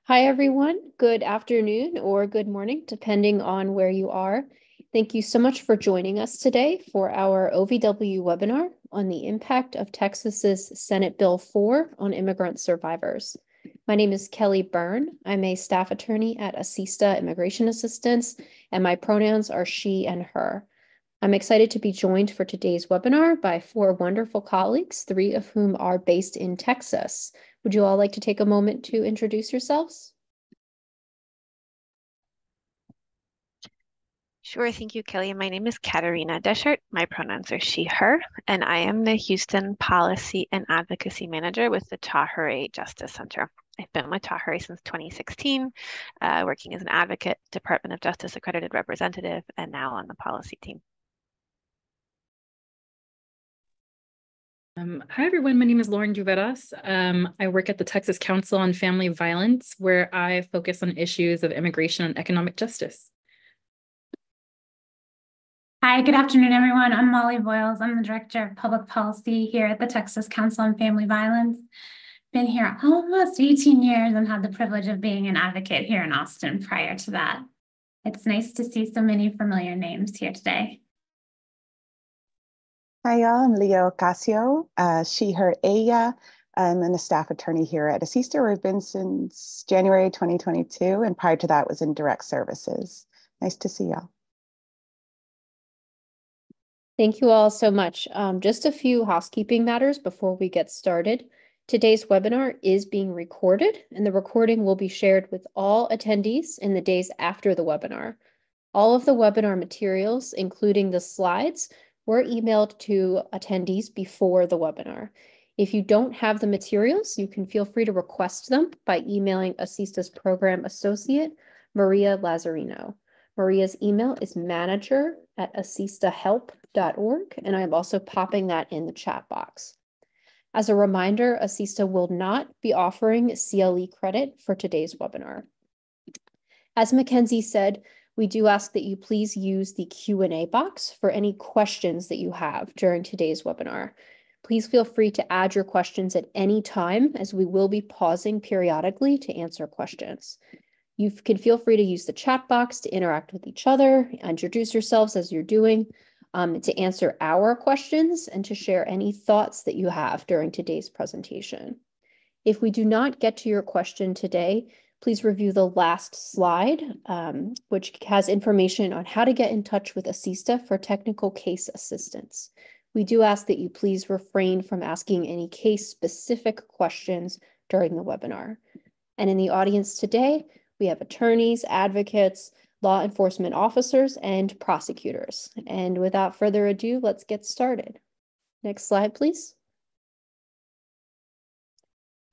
Hi, everyone. Good afternoon or good morning, depending on where you are. Thank you so much for joining us today for our OVW webinar on the impact of Texas's Senate Bill 4 on immigrant survivors. My name is Kelly Byrne. I'm a staff attorney at ASISTA Immigration Assistance, and my pronouns are she and her. I'm excited to be joined for today's webinar by four wonderful colleagues, three of whom are based in Texas. Would you all like to take a moment to introduce yourselves? Sure, thank you, Kelly. My name is Katharina Dechert. My pronouns are she, her, and I am the Houston Policy and Advocacy Manager with the Tahirih Justice Center. I've been with Tahirih since 2016, working as an advocate, Department of Justice accredited representative, and now on the policy team. Hi, everyone. My name is Lluveras. I work at the Texas Council on Family Violence, where I focus on issues of immigration and economic justice. Hi, good afternoon, everyone. I'm Molly Voyles. I'm the Director of Public Policy here at the Texas Council on Family Violence. Been here almost 18 years and had the privilege of being an advocate here in Austin prior to that. It's nice to see so many familiar names here today. Hi, y'all. I'm Leah Ocasio, she, her, ella. I'm a staff attorney here at ASISTA, where I've been since January 2022, and prior to that was in direct services. Nice to see y'all. Thank you all so much. Just a few housekeeping matters before we get started. Today's webinar is being recorded, and the recording will be shared with all attendees in the days after the webinar. All of the webinar materials, including the slides, were emailed to attendees before the webinar. If you don't have the materials, you can feel free to request them by emailing ASISTA's program associate, Maria Lazarino. Maria's email is manager@asistahelp.org, and I'm also popping that in the chat box. As a reminder, ASISTA will not be offering CLE credit for today's webinar. As Mackenzie said, we do ask that you please use the Q&A box for any questions that you have during today's webinar. Please feel free to add your questions at any time, as we will be pausing periodically to answer questions. You can feel free to use the chat box to interact with each other, introduce yourselves as you're doing, to answer our questions, and to share any thoughts that you have during today's presentation. If we do not get to your question today, please review the last slide, which has information on how to get in touch with ASISTA for technical case assistance. We do ask that you please refrain from asking any case-specific questions during the webinar. And in the audience today, we have attorneys, advocates, law enforcement officers, and prosecutors. And without further ado, let's get started. Next slide, please.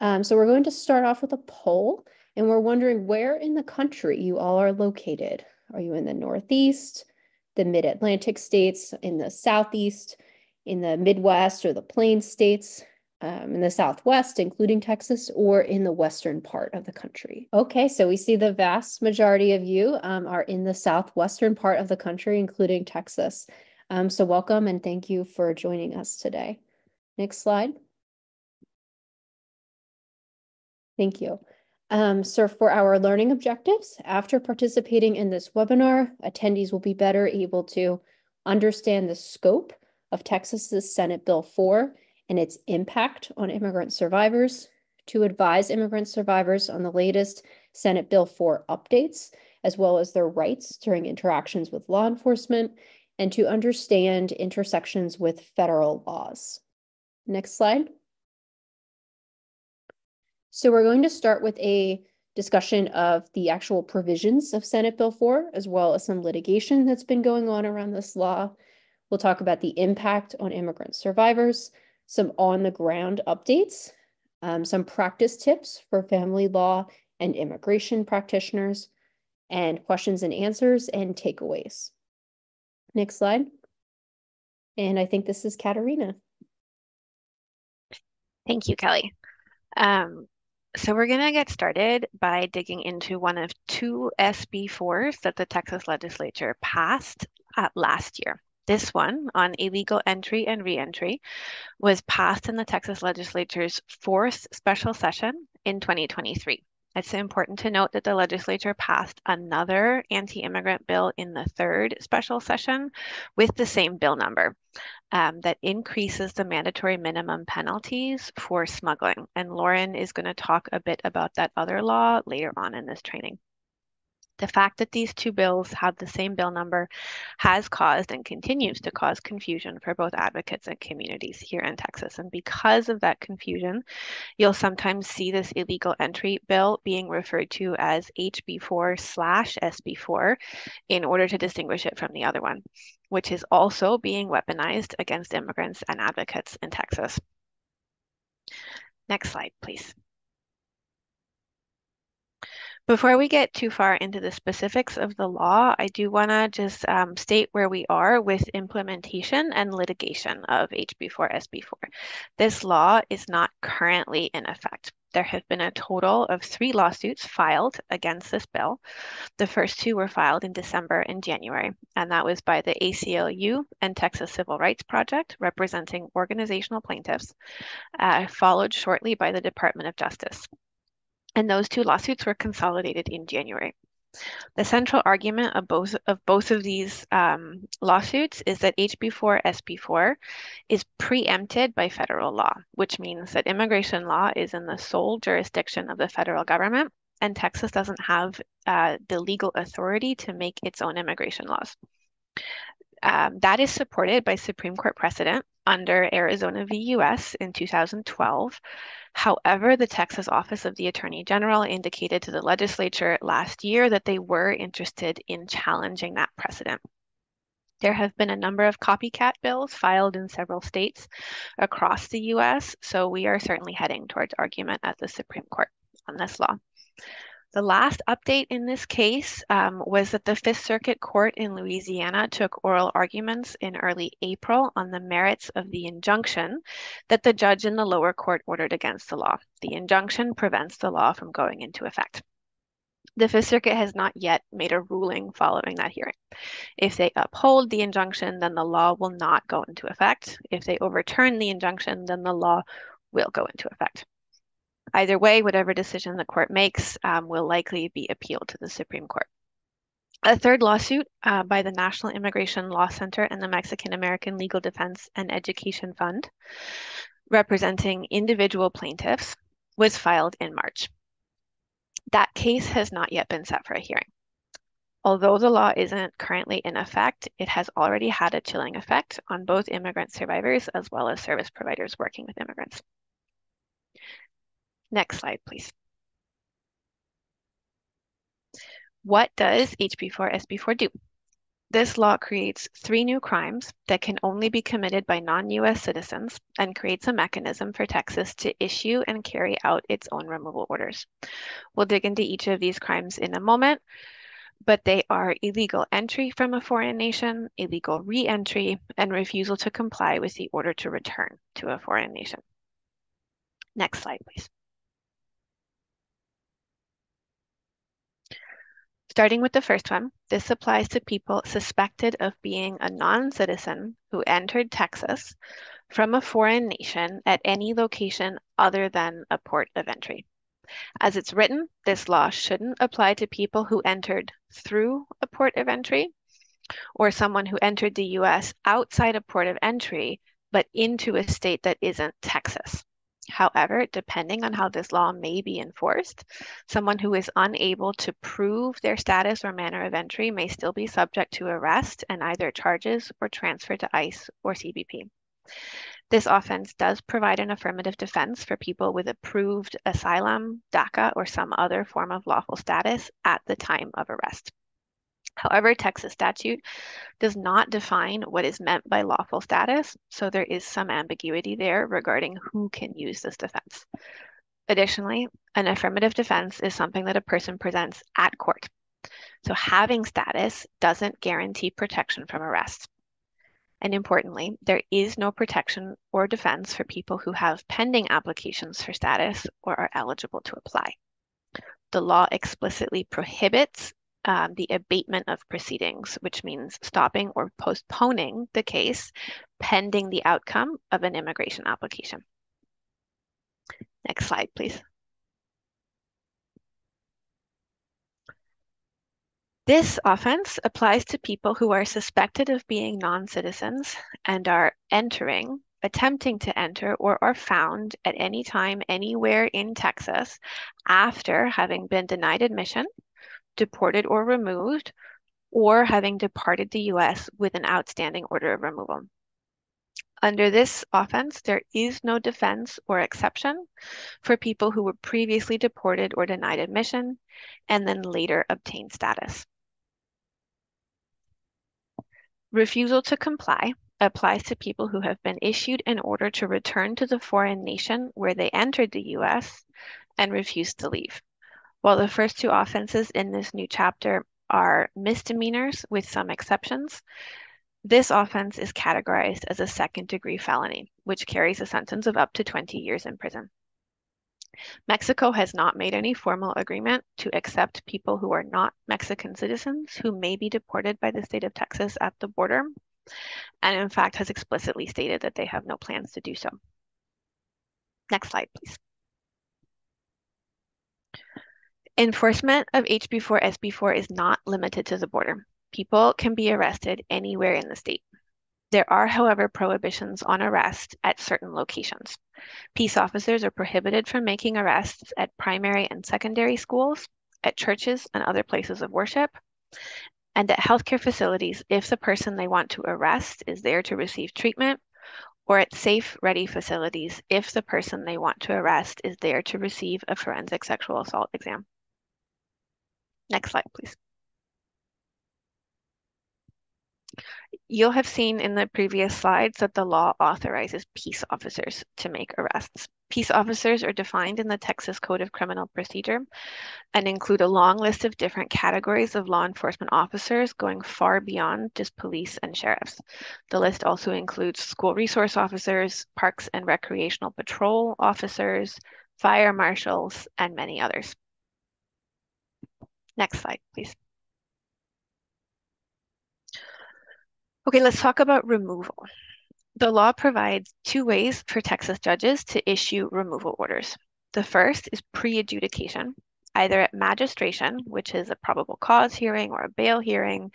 So we're going to start off with a poll, and we're wondering where in the country you all are located. Are you in the Northeast, the Mid-Atlantic states, in the Southeast, in the Midwest or the Plains states, in the Southwest, including Texas, or in the western part of the country? Okay, so we see the vast majority of you are in the southwestern part of the country, including Texas. So welcome and thank you for joining us today. Next slide. Thank you. So for our learning objectives, after participating in this webinar, attendees will be better able to understand the scope of Texas's Senate Bill 4 and its impact on immigrant survivors, to advise immigrant survivors on the latest Senate Bill 4 updates, as well as their rights during interactions with law enforcement, and to understand intersections with federal laws. Next slide. So we're going to start with a discussion of the actual provisions of Senate Bill 4, as well as some litigation that's been going on around this law. We'll talk about the impact on immigrant survivors, some on-the-ground updates, some practice tips for family law and immigration practitioners, and questions and answers and takeaways. Next slide. And I think this is Katharina. Thank you, Kelly. So we're going to get started by digging into one of two SB4s that the Texas legislature passed last year. This one on illegal entry and reentry was passed in the Texas legislature's fourth special session in 2023. It's important to note that the legislature passed another anti-immigrant bill in the third special session with the same bill number that increases the mandatory minimum penalties for smuggling. And Lauren is going to talk a bit about that other law later on in this training. The fact that these two bills have the same bill number has caused and continues to cause confusion for both advocates and communities here in Texas. And because of that confusion, you'll sometimes see this illegal entry bill being referred to as HB4/SB4 in order to distinguish it from the other one, which is also being weaponized against immigrants and advocates in Texas. Next slide, please. Before we get too far into the specifics of the law, I do want to just state where we are with implementation and litigation of HB4/SB4. This law is not currently in effect. There have been a total of 3 lawsuits filed against this bill. The first 2 were filed in December and January, and that was by the ACLU and Texas Civil Rights Project, representing organizational plaintiffs, followed shortly by the Department of Justice. And those 2 lawsuits were consolidated in January. The central argument of both of these lawsuits is that HB4/SB4 is preempted by federal law, which means that immigration law is in the sole jurisdiction of the federal government, and Texas doesn't have the legal authority to make its own immigration laws. That is supported by Supreme Court precedent under Arizona v. U.S. in 2012. However, the Texas Office of the Attorney General indicated to the legislature last year that they were interested in challenging that precedent. There have been a number of copycat bills filed in several states across the U.S., so we are certainly heading towards argument at the Supreme Court on this law. The last update in this case was that the Fifth Circuit Court in Louisiana took oral arguments in early April on the merits of the injunction that the judge in the lower court ordered against the law. The injunction prevents the law from going into effect. The Fifth Circuit has not yet made a ruling following that hearing. If they uphold the injunction, then the law will not go into effect. If they overturn the injunction, then the law will go into effect. Either way, whatever decision the court makes will likely be appealed to the Supreme Court. A third lawsuit by the National Immigration Law Center and the Mexican American Legal Defense and Education Fund, representing individual plaintiffs, was filed in March. That case has not yet been set for a hearing. Although the law isn't currently in effect, it has already had a chilling effect on both immigrant survivors as well as service providers working with immigrants. Next slide, please. What does HB4/SB4 do? This law creates 3 new crimes that can only be committed by non-US citizens and creates a mechanism for Texas to issue and carry out its own removal orders. We'll dig into each of these crimes in a moment, but they are illegal entry from a foreign nation, illegal re-entry, and refusal to comply with the order to return to a foreign nation. Next slide, please. Starting with the first one, this applies to people suspected of being a non-citizen who entered Texas from a foreign nation at any location other than a port of entry. As it's written, this law shouldn't apply to people who entered through a port of entry or someone who entered the US outside a port of entry, but into a state that isn't Texas. However, depending on how this law may be enforced, someone who is unable to prove their status or manner of entry may still be subject to arrest and either charges or transfer to ICE or CBP. This offense does provide an affirmative defense for people with approved asylum, DACA, or some other form of lawful status at the time of arrest. However, Texas statute does not define what is meant by lawful status, so there is some ambiguity there regarding who can use this defense. Additionally, an affirmative defense is something that a person presents at court. So having status doesn't guarantee protection from arrest. And importantly, there is no protection or defense for people who have pending applications for status or are eligible to apply. The law explicitly prohibits the abatement of proceedings, which means stopping or postponing the case pending the outcome of an immigration application. Next slide, please. This offense applies to people who are suspected of being non-citizens and are entering, attempting to enter, or are found at any time, anywhere in Texas after having been denied admission, deported or removed, or having departed the US with an outstanding order of removal. Under this offense, there is no defense or exception for people who were previously deported or denied admission and then later obtained status. Refusal to comply applies to people who have been issued an order to return to the foreign nation where they entered the US and refused to leave. While the first two offenses in this new chapter are misdemeanors with some exceptions, this offense is categorized as a second-degree felony, which carries a sentence of up to 20 years in prison. Mexico has not made any formal agreement to accept people who are not Mexican citizens who may be deported by the state of Texas at the border, and in fact has explicitly stated that they have no plans to do so. Next slide, please. Enforcement of HB4 SB4 is not limited to the border. People can be arrested anywhere in the state. There are, however, prohibitions on arrest at certain locations. Peace officers are prohibited from making arrests at primary and secondary schools, at churches and other places of worship, and at healthcare facilities if the person they want to arrest is there to receive treatment, or at safe, ready facilities if the person they want to arrest is there to receive a forensic sexual assault exam. Next slide, please. You'll have seen in the previous slides that the law authorizes peace officers to make arrests. Peace officers are defined in the Texas Code of Criminal Procedure and include a long list of different categories of law enforcement officers going far beyond just police and sheriffs. The list also includes school resource officers, parks and recreational patrol officers, fire marshals, and many others. Next slide, please. Okay, let's talk about removal. The law provides two ways for Texas judges to issue removal orders. The first is pre-adjudication, either at magistration, which is a probable cause hearing or a bail hearing,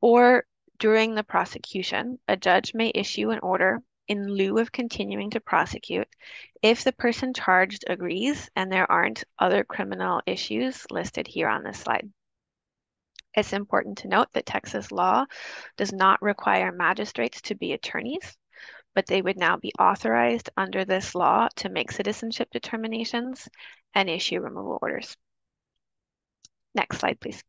or during the prosecution, a judge may issue an order in lieu of continuing to prosecute if the person charged agrees and there aren't other criminal issues listed here on this slide. It's important to note that Texas law does not require magistrates to be attorneys, but they would now be authorized under this law to make citizenship determinations and issue removal orders. Next slide, please.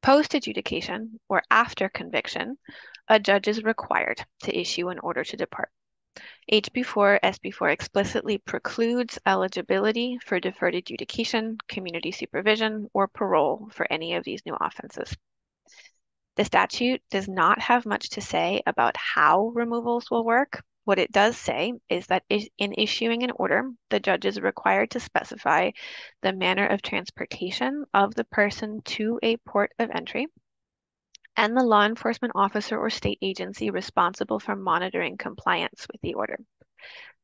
Post-adjudication, or after conviction, a judge is required to issue an order to depart. HB4 SB4 explicitly precludes eligibility for deferred adjudication, community supervision, or parole for any of these new offenses. The statute does not have much to say about how removals will work. What it does say is that in issuing an order, the judge is required to specify the manner of transportation of the person to a port of entry and the law enforcement officer or state agency responsible for monitoring compliance with the order.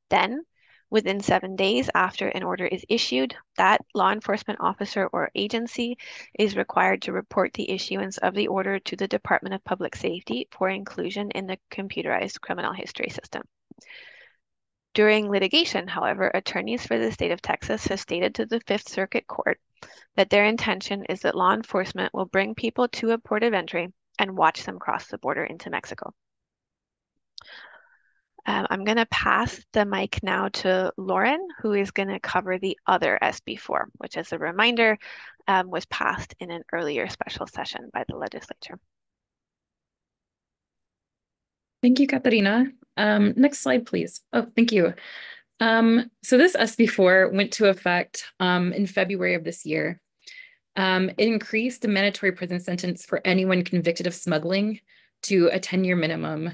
Then, within 7 days after an order is issued, that law enforcement officer or agency is required to report the issuance of the order to the Department of Public Safety for inclusion in the computerized criminal history system. During litigation, however, attorneys for the state of Texas have stated to the Fifth Circuit Court that their intention is that law enforcement will bring people to a port of entry and watch them cross the border into Mexico. I'm going to pass the mic now to Lauren, who is going to cover the other SB4, which, as a reminder, was passed in an earlier special session by the legislature. Thank you, Katharina. Next slide, please. Oh, thank you. So this SB4 went to effect in February of this year. It increased the mandatory prison sentence for anyone convicted of smuggling to a 10-year minimum,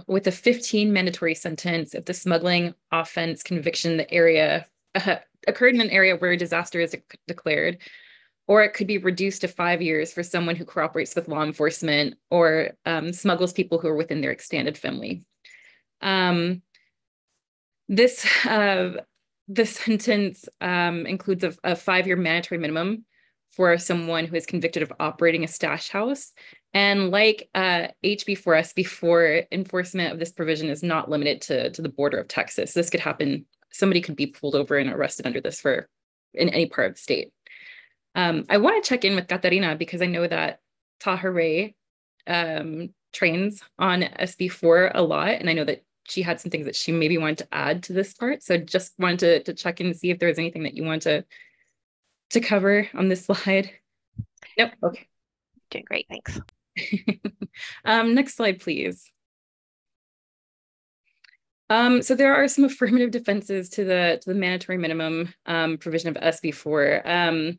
with a 15 mandatory sentence if the smuggling offense conviction the area occurred in an area where a disaster is declared, or it could be reduced to 5 years for someone who cooperates with law enforcement or smuggles people who are within their extended family. This sentence includes a 5-year mandatory minimum for someone who is convicted of operating a stash house. And like HB4 SB4, enforcement of this provision is not limited to the border of Texas. This could happen. Somebody could be pulled over and arrested under this in any part of the state. I want to check in with Katharina because I know that Tahirih trains on SB4 a lot, and I know that she had some things that she maybe wanted to add to this part. So just wanted to check in and see if there's anything that you want to cover on this slide. Nope. Okay. Doing great, thanks. Next slide, please. So there are some affirmative defenses to the mandatory minimum provision of SB4.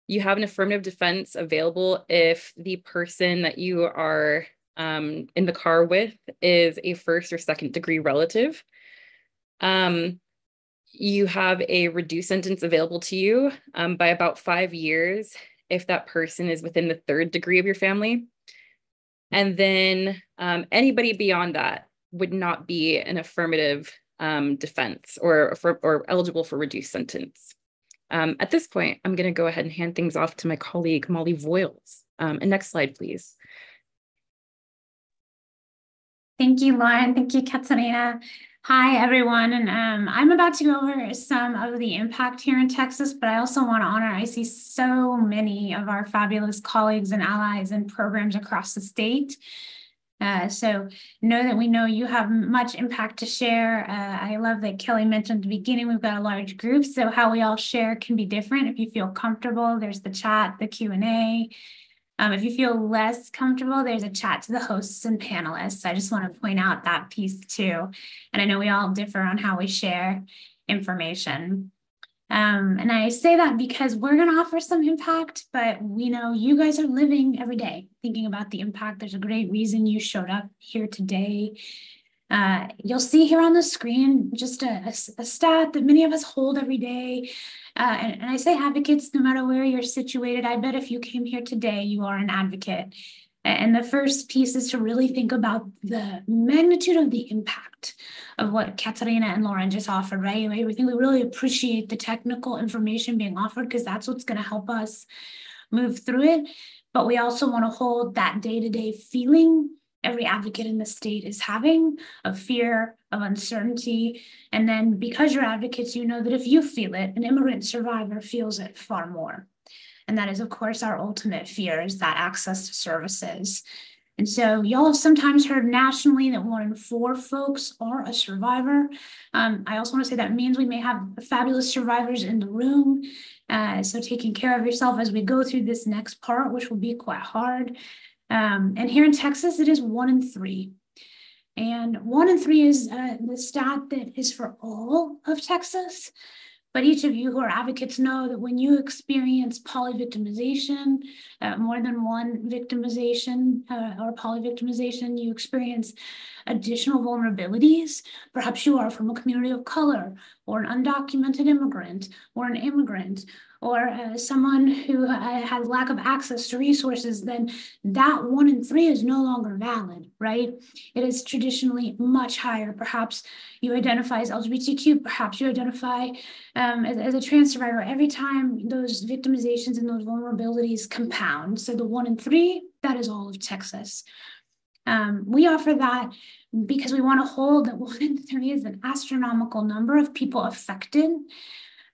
You have an affirmative defense available if the person that you are in the car with is a first or second degree relative. You have a reduced sentence available to you by about 5 years if that person is within the third degree of your family. And then anybody beyond that would not be an affirmative defense or eligible for reduced sentence. At this point, I'm going to go ahead and hand things off to my colleague, Molly Voyles. And next slide, please. Thank you, Lauren. Thank you, Katharina. Hi, everyone. And I'm about to go over some of the impact here in Texas, but I also want to honor, I see so many of our fabulous colleagues and allies and programs across the state. So know that we know you have much impact to share. I love that Kelly mentioned at the beginning, we've got a large group, so how we all share can be different. If you feel comfortable, there's the chat, the Q&A. If you feel less comfortable, there's a chat to the hosts and panelists. I just want to point out that piece too. And I know we all differ on how we share information. And I say that because we're going to offer some impact, but we know you guys are living every day thinking about the impact. There's a great reason you showed up here today. You'll see here on the screen just a stat that many of us hold every day. And I say advocates, no matter where you're situated, I bet if you came here today, you are an advocate. And the first piece is to really think about the magnitude of the impact of what Katharina and Lauren just offered, right? We think we really appreciate the technical information being offered because that's what's going to help us move through it. But we also want to hold that day-to-day feeling every advocate in the state is having of fear, of uncertainty. And then because you're advocates, you know that if you feel it, an immigrant survivor feels it far more. And that is, of course, our ultimate fear is that access to services. And so y'all have sometimes heard nationally that 1 in 4 folks are a survivor. I also want to say that means we may have fabulous survivors in the room. So taking care of yourself as we go through this next part, which will be quite hard. And here in Texas, it is 1 in 3. And 1 in 3 is the stat that is for all of Texas. But each of you who are advocates know that when you experience polyvictimization, more than one victimization or polyvictimization, you experience additional vulnerabilities. Perhaps you are from a community of color, or an undocumented immigrant, or an immigrant, or someone who has lack of access to resources, then that 1 in 3 is no longer valid, right? It is traditionally much higher. Perhaps you identify as LGBTQ, perhaps you identify as a trans survivor. Every time those victimizations and those vulnerabilities compound. So the 1 in 3, that is all of Texas. We offer that because we want to hold that 1 in 3 is an astronomical number of people affected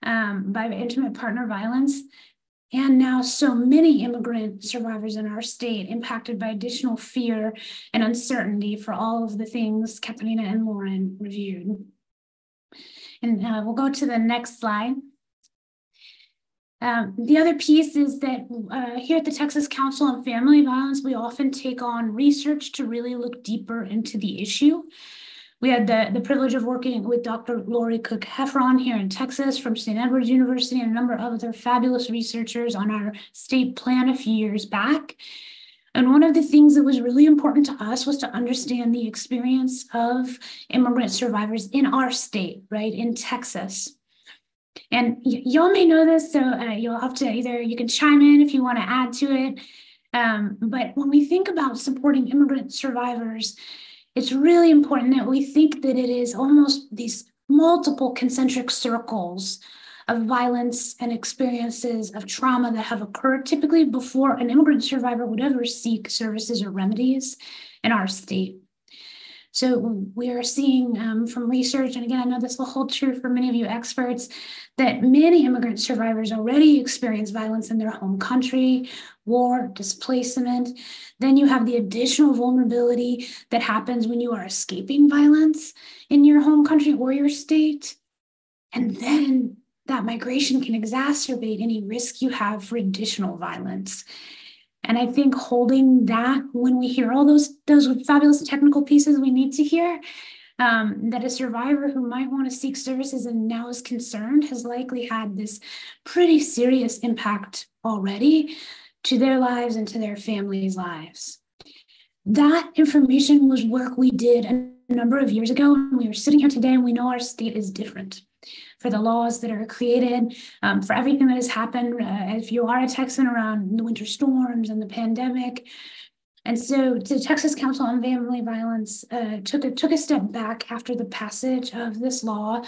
by intimate partner violence. And now so many immigrant survivors in our state impacted by additional fear and uncertainty for all of the things Katharina and Lauren reviewed. And we'll go to the next slide. The other piece is that here at the Texas Council on Family Violence, we often take on research to really look deeper into the issue. We had the privilege of working with Dr. Lori Cook-Heffron here in Texas from St. Edward's University and a number of other fabulous researchers on our state plan a few years back. And one of the things that was really important to us was to understand the experience of immigrant survivors in our state, right, in Texas. And y'all may know this, so you'll have to you can chime in if you want to add to it. But when we think about supporting immigrant survivors, it's really important that we think that it is almost these multiple concentric circles of violence and experiences of trauma that have occurred typically before an immigrant survivor would ever seek services or remedies in our state. So we are seeing from research, and again, I know this will hold true for many of you experts, that many immigrant survivors already experience violence in their home country, war, displacement. Then you have the additional vulnerability that happens when you are escaping violence in your home country or your state. And then that migration can exacerbate any risk you have for additional violence. And I think holding that when we hear all those fabulous technical pieces we need to hear, that a survivor who might want to seek services and now is concerned has likely had this pretty serious impact already to their lives and to their families' lives. That information was work we did a number of years ago, and we are sitting here today and we know our state is different. For the laws that are created, for everything that has happened, if you are a Texan, around the winter storms and the pandemic. And so the Texas Council on Family Violence took a step back after the passage of this law.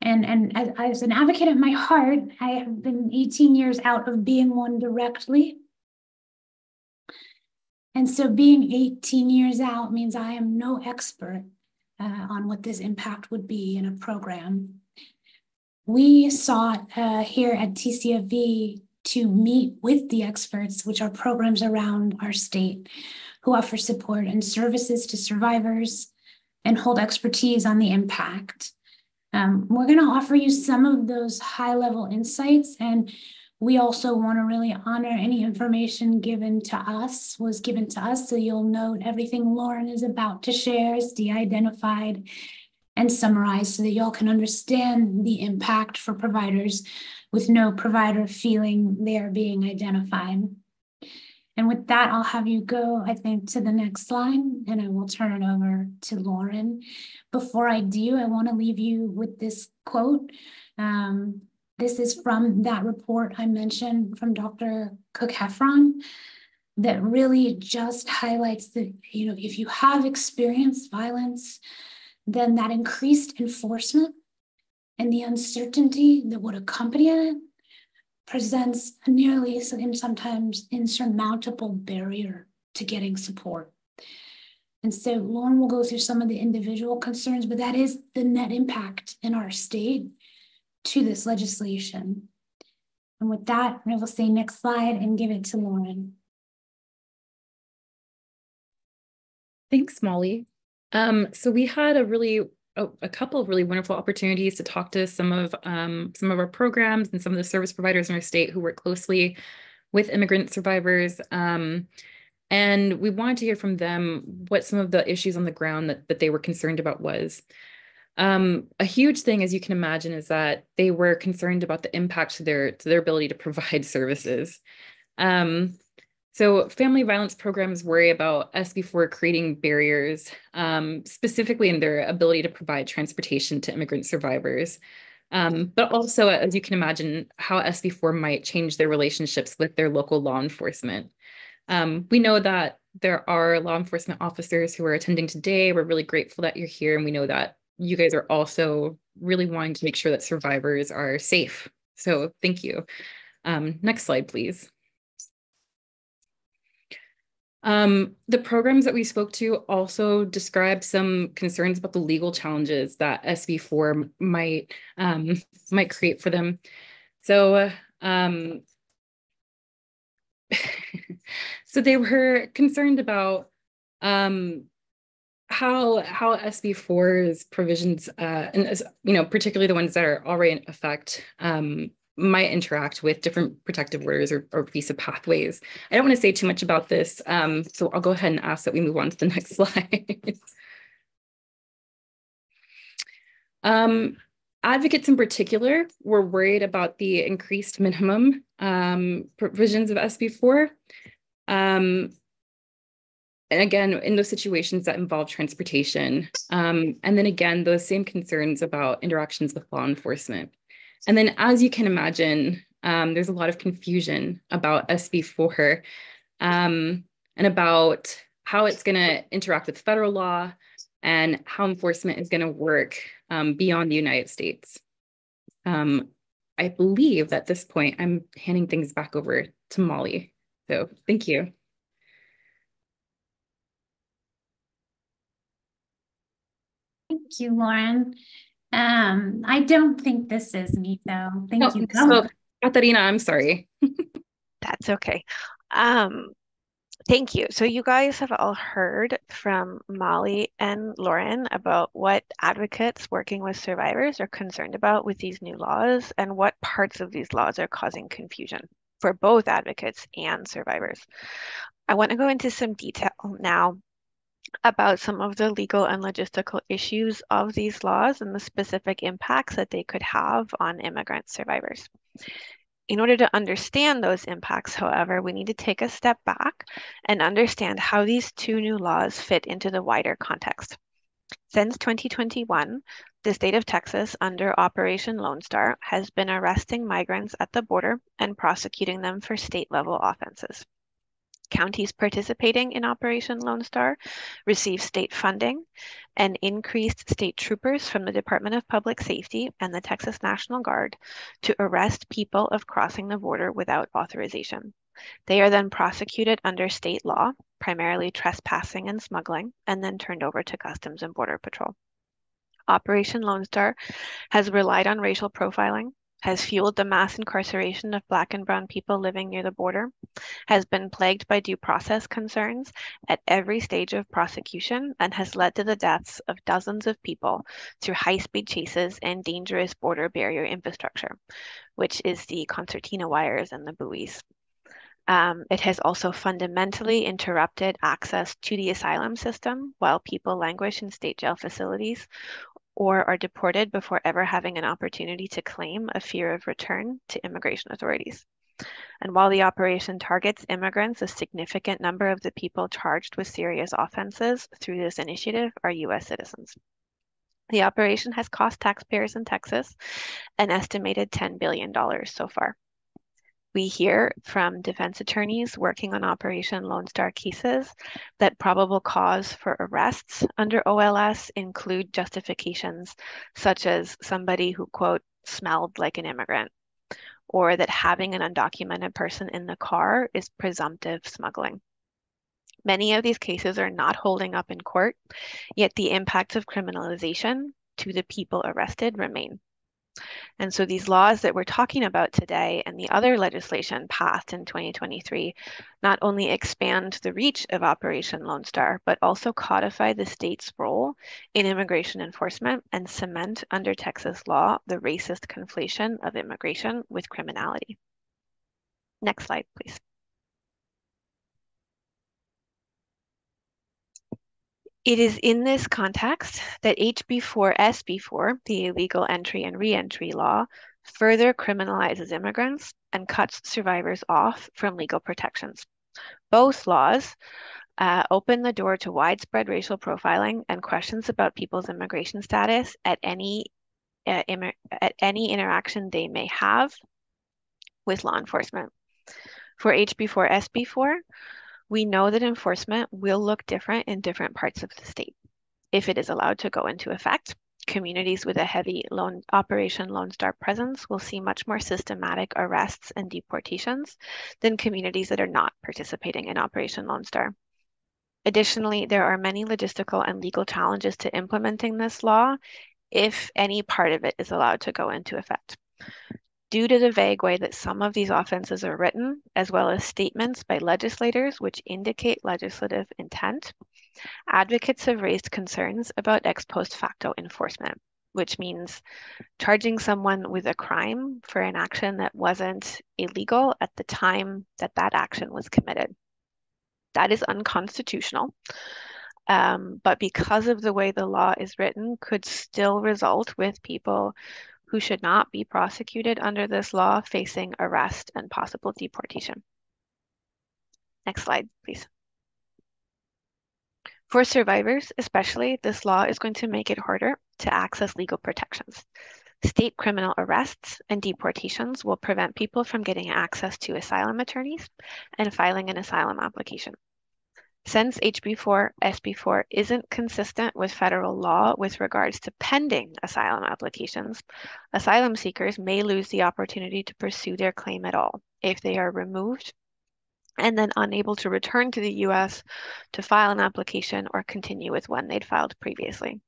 And as an advocate at my heart, I have been 18 years out of being one directly. And so being 18 years out means I am no expert on what this impact would be in a program. We sought here at TCFV to meet with the experts, which are programs around our state, who offer support and services to survivors and hold expertise on the impact. We're going to offer you some of those high-level insights, and we also want to really honor any information given to us, so you'll note everything Lauren is about to share is de-identified and summarized so that y'all can understand the impact for providers with no provider feeling they are being identified. And with that, I'll have you go, I think, to the next slide, and I will turn it over to Lauren. Before I do, I want to leave you with this quote. This is from that report I mentioned from Dr. Cook-Heffron that really just highlights that, if you have experienced violence, then that increased enforcement and the uncertainty that would accompany it presents a nearly and sometimes insurmountable barrier to getting support. And so Lauren will go through some of the individual concerns, but that is the net impact in our state to this legislation. And with that, I will say next slide and give it to Lauren. Thanks, Molly. So we had a couple of really wonderful opportunities to talk to some of our programs and some of the service providers in our state who work closely with immigrant survivors. And we wanted to hear from them what some of the issues on the ground that they were concerned about was. A huge thing, as you can imagine, is that they were concerned about the impact to their ability to provide services. So family violence programs worry about SB4 creating barriers, specifically in their ability to provide transportation to immigrant survivors. But also, as you can imagine, how SB4 might change their relationships with their local law enforcement. We know that there are law enforcement officers who are attending today. We're really grateful that you're here, and we know that you guys are also really wanting to make sure that survivors are safe. So thank you. Next slide, please. The programs that we spoke to also describe some concerns about the legal challenges that SB4 might create for them. So, so they were concerned about how SB4's provisions, and particularly the ones that are already in effect, might interact with different protective orders or visa pathways. I don't want to say too much about this, so I'll go ahead and ask that we move on to the next slide. Advocates in particular were worried about the increased minimum provisions of SB4. And again, in those situations that involve transportation. And then again, those same concerns about interactions with law enforcement. And then, as you can imagine, there's a lot of confusion about SB4 and about how it's going to interact with federal law and how enforcement is going to work beyond the United States. I believe at this point, I'm handing things back over to Molly. So thank you. Thank you, Lauren. I don't think this is me, though. Thank you. So, Katharina, I'm sorry. That's okay. Thank you. So you guys have all heard from Molly and Lauren about what advocates working with survivors are concerned about with these new laws and what parts of these laws are causing confusion for both advocates and survivors. I want to go into some detail now about some of the legal and logistical issues of these laws and the specific impacts that they could have on immigrant survivors. In order to understand those impacts, however, we need to take a step back and understand how these two new laws fit into the wider context. Since 2021, the state of Texas, under Operation Lone Star, has been arresting migrants at the border and prosecuting them for state-level offenses. Counties participating in Operation Lone Star receive state funding and increased state troopers from the Department of Public Safety and the Texas National Guard to arrest people of crossing the border without authorization. They are then prosecuted under state law, primarily trespassing and smuggling, and then turned over to Customs and Border Patrol. Operation Lone Star has relied on racial profiling, has fueled the mass incarceration of Black and Brown people living near the border, has been plagued by due process concerns at every stage of prosecution, and has led to the deaths of dozens of people through high-speed chases and dangerous border barrier infrastructure, which is the concertina wires and the buoys. It has also fundamentally interrupted access to the asylum system while people languish in state jail facilities or are deported before ever having an opportunity to claim a fear of return to immigration authorities. And while the operation targets immigrants, a significant number of the people charged with serious offenses through this initiative are U.S. citizens. The operation has cost taxpayers in Texas an estimated $10 billion so far. We hear from defense attorneys working on Operation Lone Star cases that probable cause for arrests under OLS include justifications such as somebody who, quote, smelled like an immigrant, or that having an undocumented person in the car is presumptive smuggling. Many of these cases are not holding up in court, yet the impacts of criminalization to the people arrested remain. And so these laws that we're talking about today and the other legislation passed in 2023 not only expand the reach of Operation Lone Star, but also codify the state's role in immigration enforcement and cement under Texas law the racist conflation of immigration with criminality. Next slide, please. It is in this context that HB4 SB4, the illegal entry and re-entry law, further criminalizes immigrants and cuts survivors off from legal protections. Both laws open the door to widespread racial profiling and questions about people's immigration status at any interaction they may have with law enforcement. For HB4 SB4, we know that enforcement will look different in different parts of the state. If it is allowed to go into effect, communities with a heavy Operation Lone Star presence will see much more systematic arrests and deportations than communities that are not participating in Operation Lone Star. Additionally, there are many logistical and legal challenges to implementing this law if any part of it is allowed to go into effect. Due to the vague way that some of these offenses are written, as well as statements by legislators which indicate legislative intent, advocates have raised concerns about ex post facto enforcement, which means charging someone with a crime for an action that wasn't illegal at the time that that action was committed. That is unconstitutional, but because of the way the law is written, could still result with people who should not be prosecuted under this law facing arrest and possible deportation. Next slide, please. For survivors, especially, this law is going to make it harder to access legal protections. State criminal arrests and deportations will prevent people from getting access to asylum attorneys and filing an asylum application. Since HB4 SB4 isn't consistent with federal law with regards to pending asylum applications, asylum seekers may lose the opportunity to pursue their claim at all if they are removed and then unable to return to the US to file an application or continue with one they'd filed previously.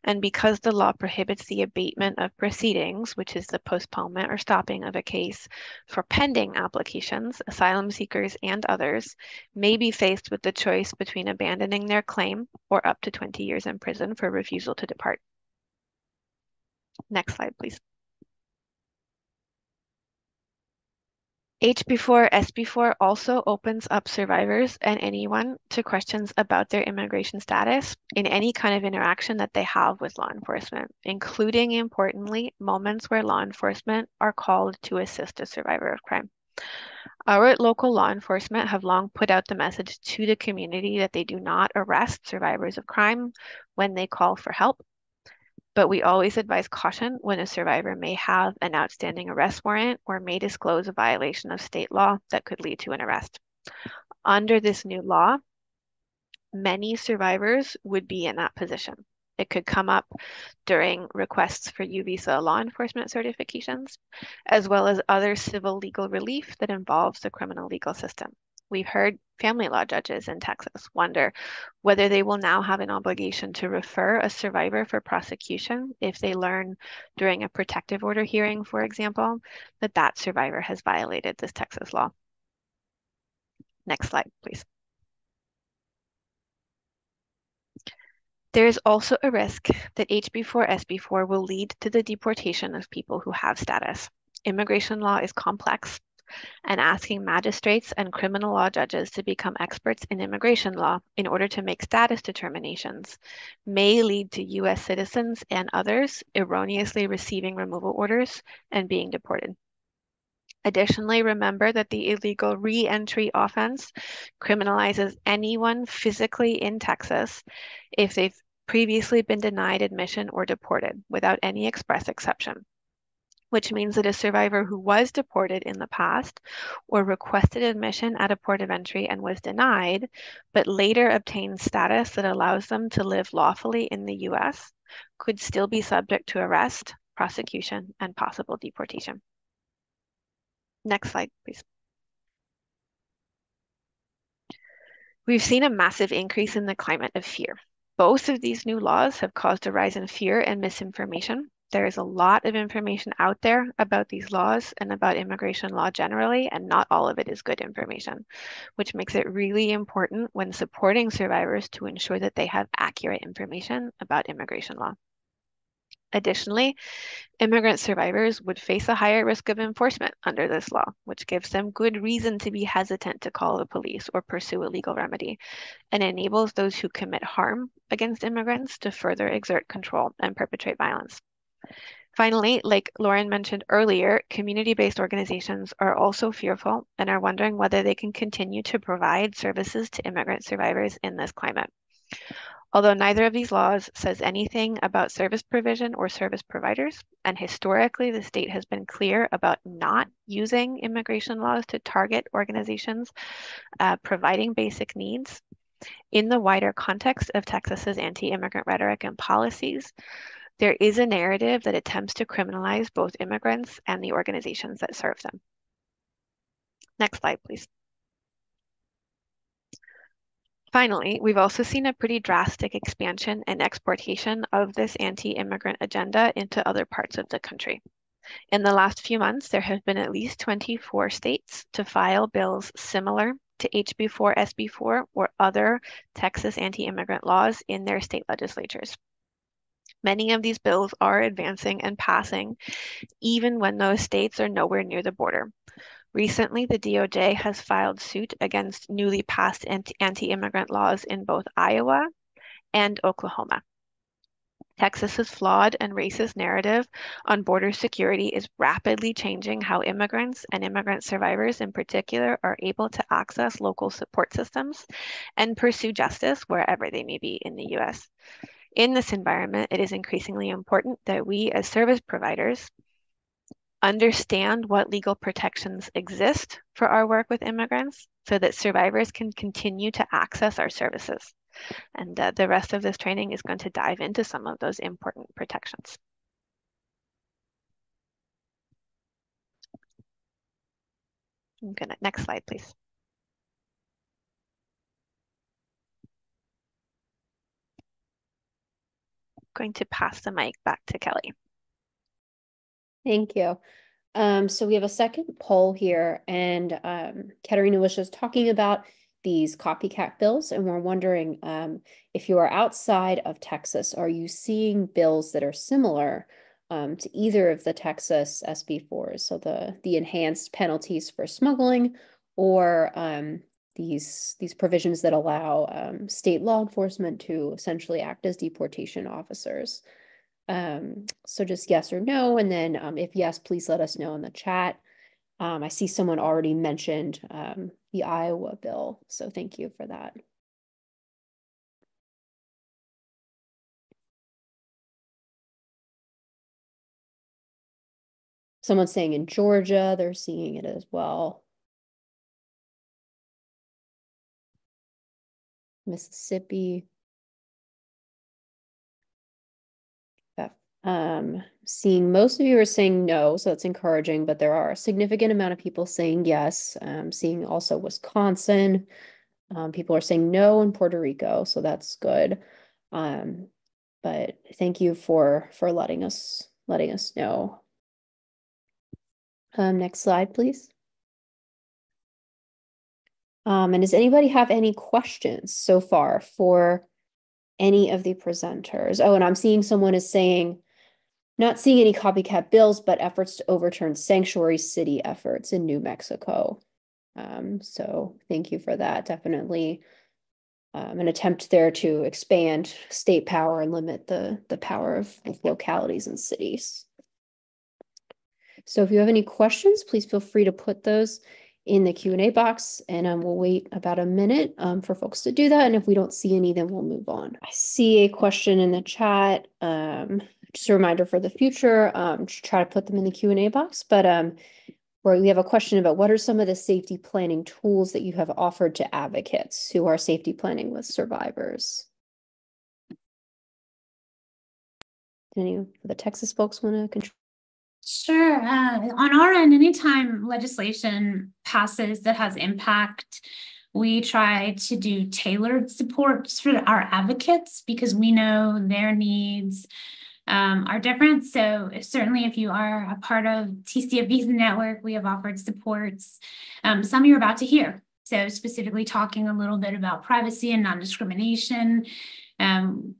And because the law prohibits the abatement of proceedings, which is the postponement or stopping of a case for pending applications, asylum seekers and others may be faced with the choice between abandoning their claim or up to 20 years in prison for refusal to depart. Next slide, please. HB4 SB4 also opens up survivors and anyone to questions about their immigration status in any kind of interaction that they have with law enforcement, including, importantly, moments where law enforcement are called to assist a survivor of crime. Our local law enforcement have long put out the message to the community that they do not arrest survivors of crime when they call for help. But we always advise caution when a survivor may have an outstanding arrest warrant or may disclose a violation of state law that could lead to an arrest. Under this new law, many survivors would be in that position. It could come up during requests for U visa law enforcement certifications, as well as other civil legal relief that involves the criminal legal system. We've heard family law judges in Texas wonder whether they will now have an obligation to refer a survivor for prosecution if they learn during a protective order hearing, for example, that that survivor has violated this Texas law. Next slide, please. There is also a risk that HB4 SB4 will lead to the deportation of people who have status. Immigration law is complex, and asking magistrates and criminal law judges to become experts in immigration law in order to make status determinations may lead to US citizens and others erroneously receiving removal orders and being deported. Additionally, remember that the illegal re-entry offense criminalizes anyone physically in Texas if they've previously been denied admission or deported without any express exception, which means that a survivor who was deported in the past or requested admission at a port of entry and was denied, but later obtained status that allows them to live lawfully in the US, could still be subject to arrest, prosecution, and possible deportation. Next slide, please. We've seen a massive increase in the climate of fear. Both of these new laws have caused a rise in fear and misinformation. There is a lot of information out there about these laws and about immigration law generally, and not all of it is good information, which makes it really important when supporting survivors to ensure that they have accurate information about immigration law. Additionally, immigrant survivors would face a higher risk of enforcement under this law, which gives them good reason to be hesitant to call the police or pursue a legal remedy, and enables those who commit harm against immigrants to further exert control and perpetrate violence. Finally, like Lauren mentioned earlier, community-based organizations are also fearful and are wondering whether they can continue to provide services to immigrant survivors in this climate. Although neither of these laws says anything about service provision or service providers, and historically the state has been clear about not using immigration laws to target organizations providing basic needs, in the wider context of Texas's anti-immigrant rhetoric and policies, there is a narrative that attempts to criminalize both immigrants and the organizations that serve them. Next slide, please. Finally, we've also seen a pretty drastic expansion and exportation of this anti-immigrant agenda into other parts of the country. In the last few months, there have been at least 24 states to file bills similar to HB4 SB4 or other Texas anti-immigrant laws in their state legislatures. Many of these bills are advancing and passing, even when those states are nowhere near the border. Recently, the DOJ has filed suit against newly passed anti-immigrant laws in both Iowa and Oklahoma. Texas's flawed and racist narrative on border security is rapidly changing how immigrants and immigrant survivors in particular are able to access local support systems and pursue justice wherever they may be in the US. In this environment, it is increasingly important that we as service providers understand what legal protections exist for our work with immigrants so that survivors can continue to access our services. And the rest of this training is going to dive into some of those important protections. Next slide, please. Going to pass the mic back to Kelly. Thank you. So we have a second poll here, and Katharina was just talking about these copycat bills, and we're wondering if you are outside of Texas, are you seeing bills that are similar to either of the Texas SB4s, so the enhanced penalties for smuggling, or these provisions that allow state law enforcement to essentially act as deportation officers? So just yes or no, and then if yes, please let us know in the chat. I see someone already mentioned the Iowa bill, so thank you for that. Someone's saying in Georgia, they're seeing it as well. Mississippi. Seeing most of you are saying no, so that's encouraging, but there are a significant amount of people saying yes. Seeing also Wisconsin. People are saying no in Puerto Rico, so that's good. But thank you for letting us know. Next slide, please. And does anybody have any questions so far for any of the presenters? Oh, and I'm seeing someone is saying, not seeing any copycat bills, but efforts to overturn sanctuary city efforts in New Mexico. So thank you for that. Definitely an attempt there to expand state power and limit the power of localities and cities. So if you have any questions, please feel free to put those in the Q&A box, and we'll wait about a minute for folks to do that. And if we don't see any, then we'll move on. I see a question in the chat. Just a reminder for the future, try to put them in the Q&A box, but where we have a question about what are some of the safety planning tools that you have offered to advocates who are safety planning with survivors? Any of the Texas folks want to control? Sure. On our end, anytime legislation passes that has impact, we try to do tailored supports for our advocates because we know their needs are different. So certainly if you are a part of TCFB's network, we have offered supports. Some you're about to hear. So specifically talking a little bit about privacy and non-discrimination.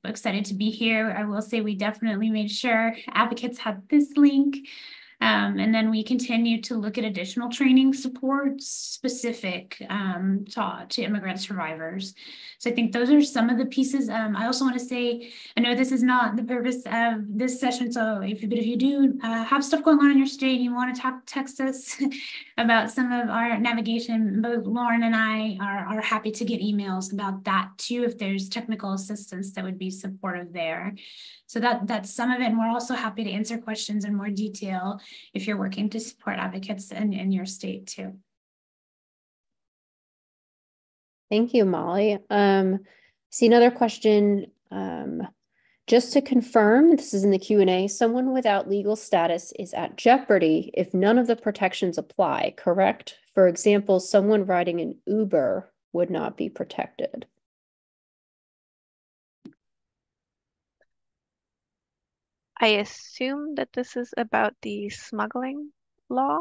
Excited to be here. I will say we definitely made sure advocates had this link. And then we continue to look at additional training supports specific to immigrant survivors. So I think those are some of the pieces. I also want to say, I know this is not the purpose of this session, so if you do have stuff going on in your state and you want to text us about some of our navigation, both Lauren and I are happy to get emails about that too, if there's technical assistance that would be supportive there. So that's some of it, and we're also happy to answer questions in more detail if you're working to support advocates in your state too. Thank you, Molly. See another question. Just to confirm, this is in the Q&A, someone without legal status is at jeopardy if none of the protections apply, correct? For example, someone riding an Uber would not be protected. I assume that this is about the smuggling law,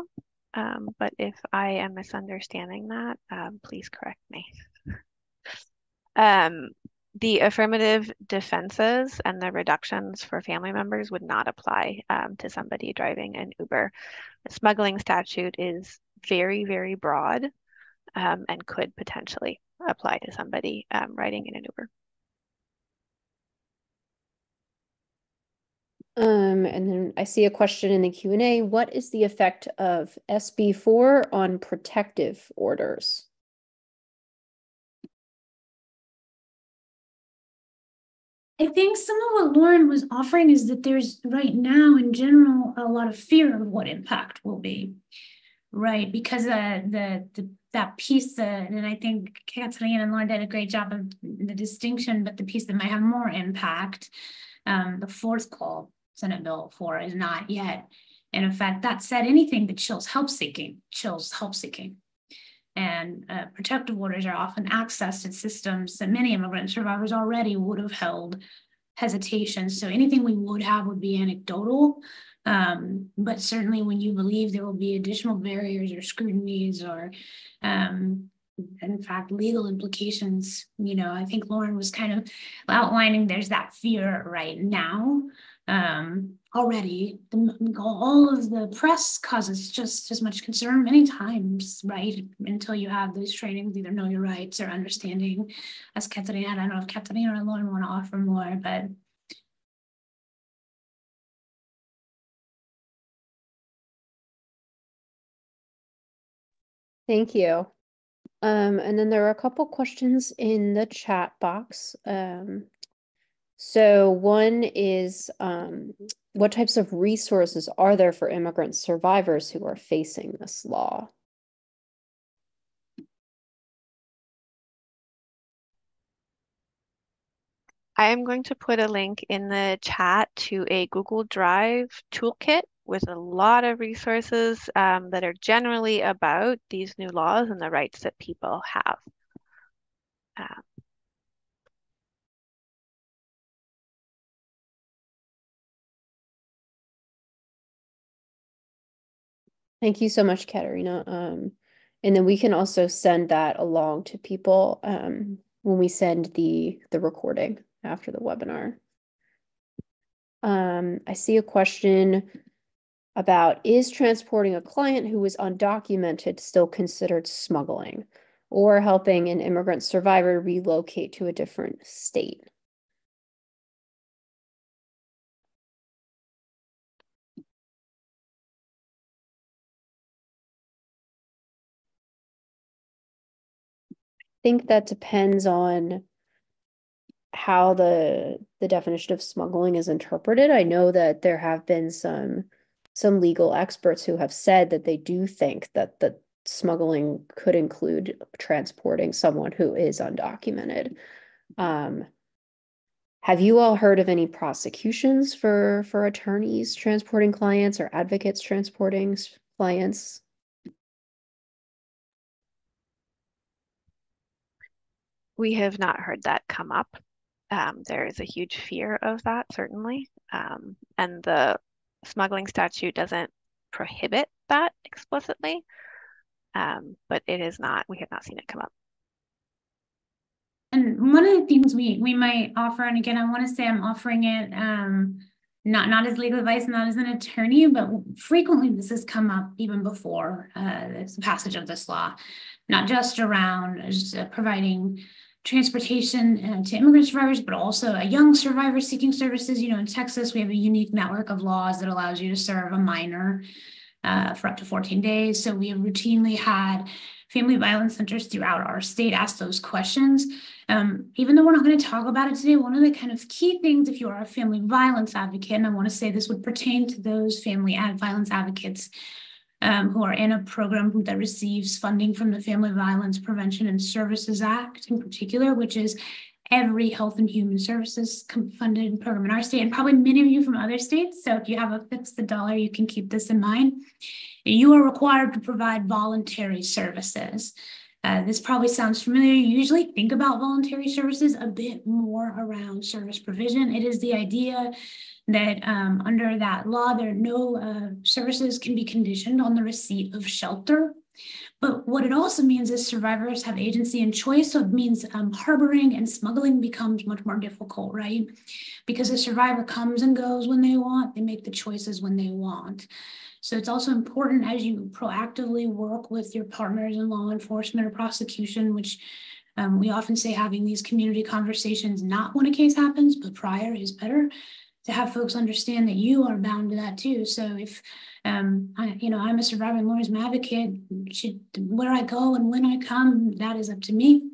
but if I am misunderstanding that, please correct me. The affirmative defenses and the reductions for family members would not apply to somebody driving an Uber. The smuggling statute is very, very broad and could potentially apply to somebody riding in an Uber. And then I see a question in the Q&A. What is the effect of SB4 on protective orders? I think some of what Lauren was offering is that there's right now in general a lot of fear of what impact will be, right? Because that piece, and I think Katharina and Lauren did a great job of the distinction, but the piece that might have more impact, the fourth call Senate Bill 4 is not yet in effect. That said, anything that chills help seeking. And protective orders are often accessed in systems that many immigrant survivors already would have held hesitation. So anything we would have would be anecdotal. But certainly when you believe there will be additional barriers or scrutinies or in fact, legal implications, I think Lauren was kind of outlining there's that fear right now. Already, all of the press causes just as much concern many times, right? Until you have those trainings, either know your rights or understanding. As Katharina, I don't know if Katharina or Lauren want to offer more, but. Thank you. And then there are a couple questions in the chat box. So one is, what types of resources are there for immigrant survivors who are facing this law? I am going to put a link in the chat to a Google Drive toolkit with a lot of resources that are generally about these new laws and the rights that people have. Thank you so much, Katharina. And then we can also send that along to people when we send the recording after the webinar. I see a question about, is transporting a client who is undocumented still considered smuggling or helping an immigrant survivor relocate to a different state? I think that depends on how the definition of smuggling is interpreted. I know that there have been some legal experts who have said that they do think that the smuggling could include transporting someone who is undocumented. Have you all heard of any prosecutions for attorneys transporting clients or advocates transporting clients? We have not heard that come up. There is a huge fear of that, certainly. And the smuggling statute doesn't prohibit that explicitly, but it is not, we have not seen it come up. And one of the things we might offer, and again, I want to say I'm offering it not as legal advice, not as an attorney, but frequently this has come up even before the passage of this law, not just around providing transportation to immigrant survivors, but also a young survivor seeking services. In Texas, we have a unique network of laws that allows you to serve a minor for up to 14 days. So we have routinely had family violence centers throughout our state ask those questions. Even though we're not going to talk about it today, one of the kind of key things, if you are a family violence advocate, and I want to say this would pertain to those family violence advocates who are in a program that receives funding from the Family Violence Prevention and Services Act in particular, which is every health and human services funded program in our state, and probably many of you from other states. So if you have a fix the dollar, you can keep this in mind. You are required to provide voluntary services. This probably sounds familiar. You usually think about voluntary services a bit more around service provision. It is the idea that under that law, no services can be conditioned on the receipt of shelter. But what it also means is survivors have agency and choice. So it means harboring and smuggling becomes much more difficult, right? Because a survivor comes and goes when they want, they make the choices when they want. So it's also important as you proactively work with your partners in law enforcement or prosecution, which we often say having these community conversations, not when a case happens, but prior is better, to have folks understand that you are bound to that too. So if I'm a survivor and lawyer's advocate, where I go and when I come, that is up to me,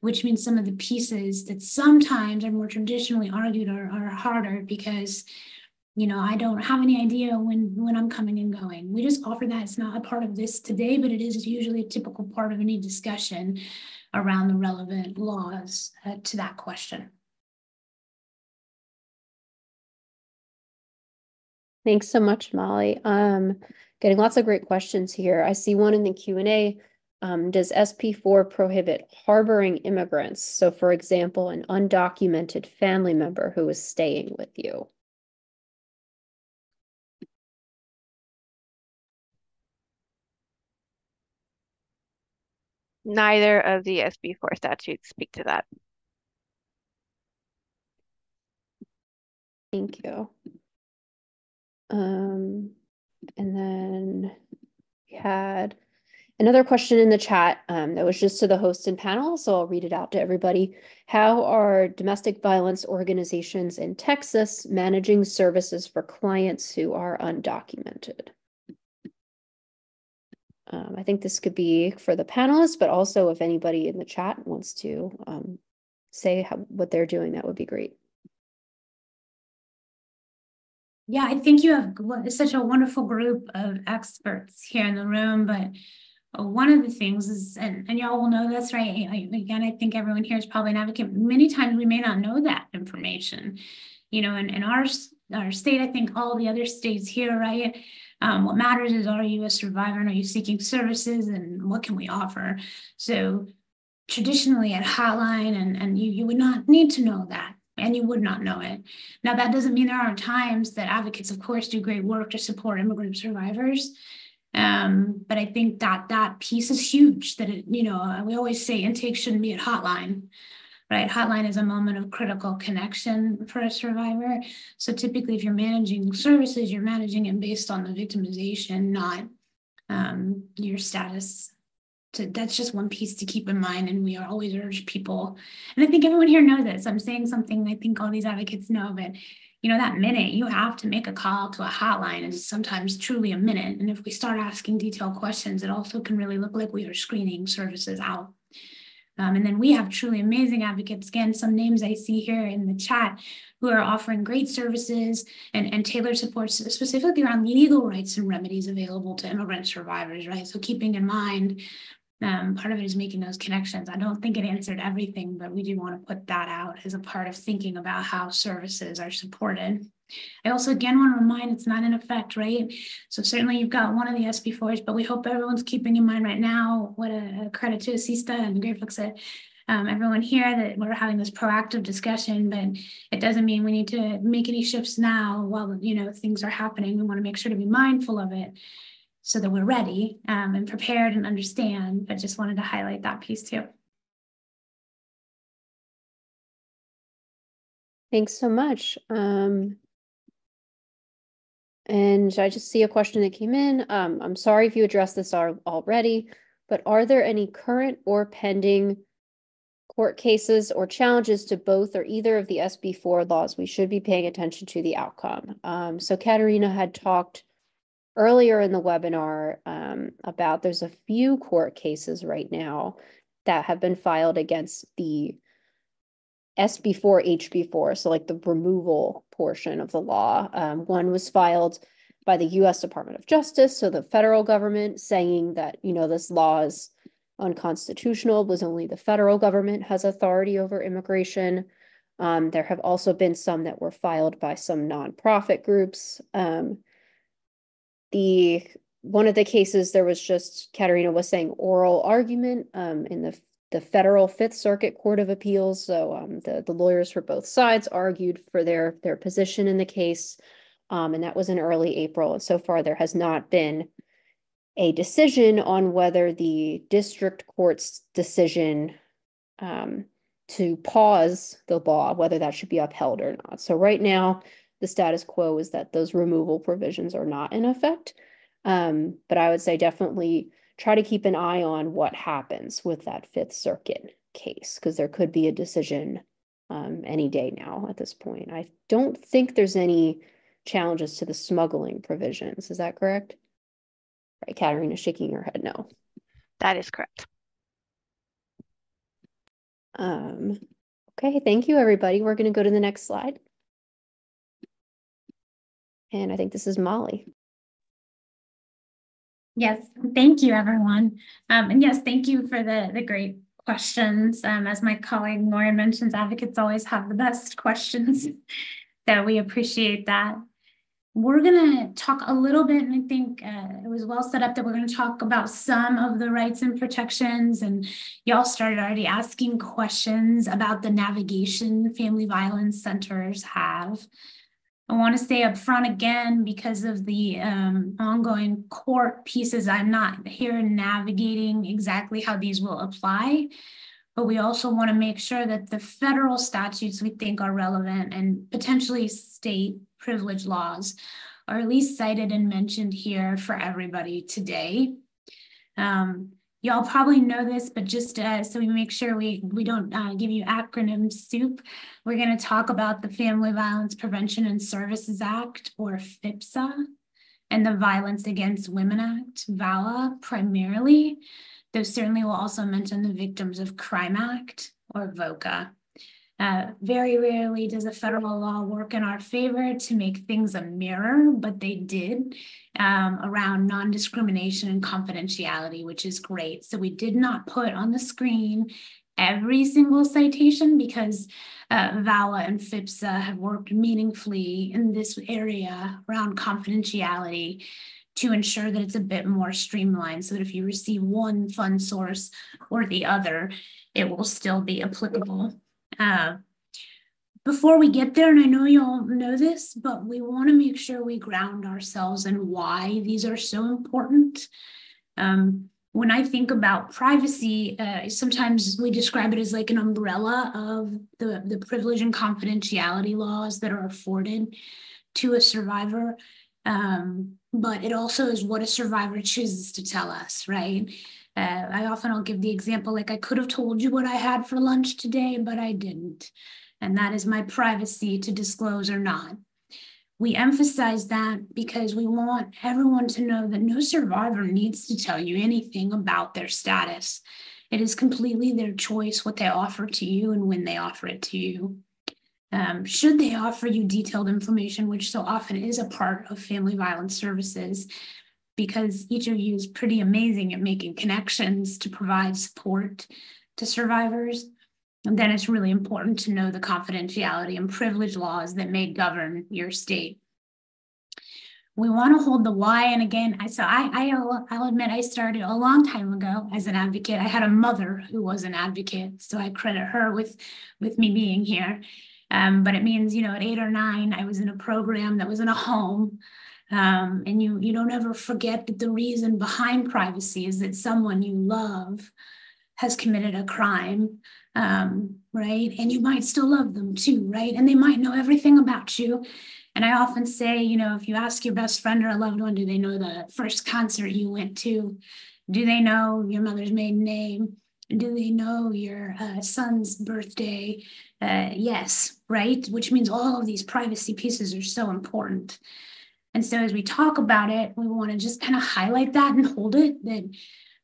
which means some of the pieces that sometimes are more traditionally argued are harder because I don't have any idea when I'm coming and going. We just offer that. It's not a part of this today, but it is usually a typical part of any discussion around the relevant laws to that question. Thanks so much, Molly. Getting lots of great questions here. I see one in the Q&A. Does SB4 prohibit harboring immigrants? So for example, an undocumented family member who is staying with you. Neither of the SB4 statutes speak to that. Thank you. And then we had another question in the chat that was just to the host and panel, so I'll read it out to everybody. How are domestic violence organizations in Texas managing services for clients who are undocumented? I think this could be for the panelists, but also if anybody in the chat wants to say what they're doing, that would be great. Yeah, I think you have such a wonderful group of experts here in the room, but one of the things is, and y'all will know this, right? Again, I think everyone here is probably an advocate. Many times we may not know that information. In our state, I think all the other states here, right? What matters is, are you a survivor and are you seeking services and what can we offer? So traditionally at hotline and you would not need to know that. And you would not know it. Now, that doesn't mean there aren't times that advocates, of course, do great work to support immigrant survivors. But I think that piece is huge, that we always say intake shouldn't be at hotline, right? Hotline is a moment of critical connection for a survivor. So typically if you're managing services, you're managing it based on the victimization, not your status. So that's just one piece to keep in mind, and we always urge people, and I think everyone here knows this. I'm saying something I think all these advocates know, but that minute you have to make a call to a hotline is sometimes truly a minute. And if we start asking detailed questions, it also can really look like we are screening services out. And then we have truly amazing advocates, again, some names I see here in the chat, who are offering great services and tailored supports specifically around legal rights and remedies available to immigrant survivors, right? So keeping in mind, part of it is making those connections. I don't think it answered everything, but we do want to put that out as a part of thinking about how services are supported. I also, again, want to remind it's not in effect, right? So certainly you've got one of the SB4s, but we hope everyone's keeping in mind right now what a credit to ASISTA and grateful to everyone here that we're having this proactive discussion, but it doesn't mean we need to make any shifts now while things are happening. We want to make sure to be mindful of it, so that we're ready and prepared and understand, but just wanted to highlight that piece too. Thanks so much. And I just see a question that came in. I'm sorry if you addressed this already, but are there any current or pending court cases or challenges to both or either of the SB4 laws we should be paying attention to the outcome? So Katharina had talked earlier in the webinar about there's a few court cases right now that have been filed against the SB4, HB4, so like the removal portion of the law. One was filed by the US Department of Justice, so the federal government, saying that, this law is unconstitutional, was only the federal government has authority over immigration. There have also been some that were filed by some nonprofit groups. One of the cases, there was just, Katharina was saying, oral argument in the federal Fifth Circuit Court of Appeals. So the lawyers for both sides argued for their position in the case, and that was in early April. And so far, there has not been a decision on whether the district court's decision to pause the law, whether that should be upheld or not. So right now, the status quo is that those removal provisions are not in effect. But I would say definitely try to keep an eye on what happens with that Fifth Circuit case, because there could be a decision any day now at this point. I don't think there's any challenges to the smuggling provisions. Is that correct? Right, Katharina shaking her head no. That is correct. Okay, thank you, everybody. We're going to go to the next slide. And I think this is Molly. Yes, thank you, everyone. And yes, thank you for the great questions. As my colleague Lauren mentions, advocates always have the best questions. So we appreciate that. We're going to talk a little bit, and I think it was well set up that we're going to talk about some of the rights and protections, and y'all started already asking questions about the navigation family violence centers have. I want to say up front again, because of the ongoing court pieces, I'm not here navigating exactly how these will apply, but we also want to make sure that the federal statutes we think are relevant and potentially state privilege laws are at least cited and mentioned here for everybody today. Y'all probably know this, but just so we make sure we don't give you acronym soup, we're going to talk about the Family Violence Prevention and Services Act, or FIPSA, and the Violence Against Women Act, VAWA, primarily, though certainly we'll also mention the Victims of Crime Act, or VOCA. Very rarely does a federal law work in our favor to make things a mirror, but they did around non-discrimination and confidentiality, which is great. So we did not put on the screen every single citation because VAWA and FIPSA have worked meaningfully in this area around confidentiality to ensure that it's a bit more streamlined so that if you receive one fund source or the other, it will still be applicable. Before we get there, and I know you all know this, but we want to make sure we ground ourselves in why these are so important. When I think about privacy, sometimes we describe it as like an umbrella of the privilege and confidentiality laws that are afforded to a survivor. But it also is what a survivor chooses to tell us, right? I often will give the example, like I could have told you what I had for lunch today, but I didn't. And that is my privacy to disclose or not. We emphasize that because we want everyone to know that no survivor needs to tell you anything about their status. It is completely their choice what they offer to you and when they offer it to you. Should they offer you detailed information, which so often is a part of family violence services, because each of you is pretty amazing at making connections to provide support to survivors. And then it's really important to know the confidentiality and privilege laws that may govern your state. We want to hold the why. And again, I'll admit I started a long time ago as an advocate. I had a mother who was an advocate, so I credit her with me being here. But it means, at 8 or 9, I was in a program that was in a home. And you don't ever forget that the reason behind privacy is that someone you love has committed a crime, right? And you might still love them too, right? And they might know everything about you. And I often say, if you ask your best friend or a loved one, do they know the first concert you went to? Do they know your mother's maiden name? Do they know your son's birthday? Yes, right? Which means all of these privacy pieces are so important. And so as we talk about it, we want to just kind of highlight that and hold it, that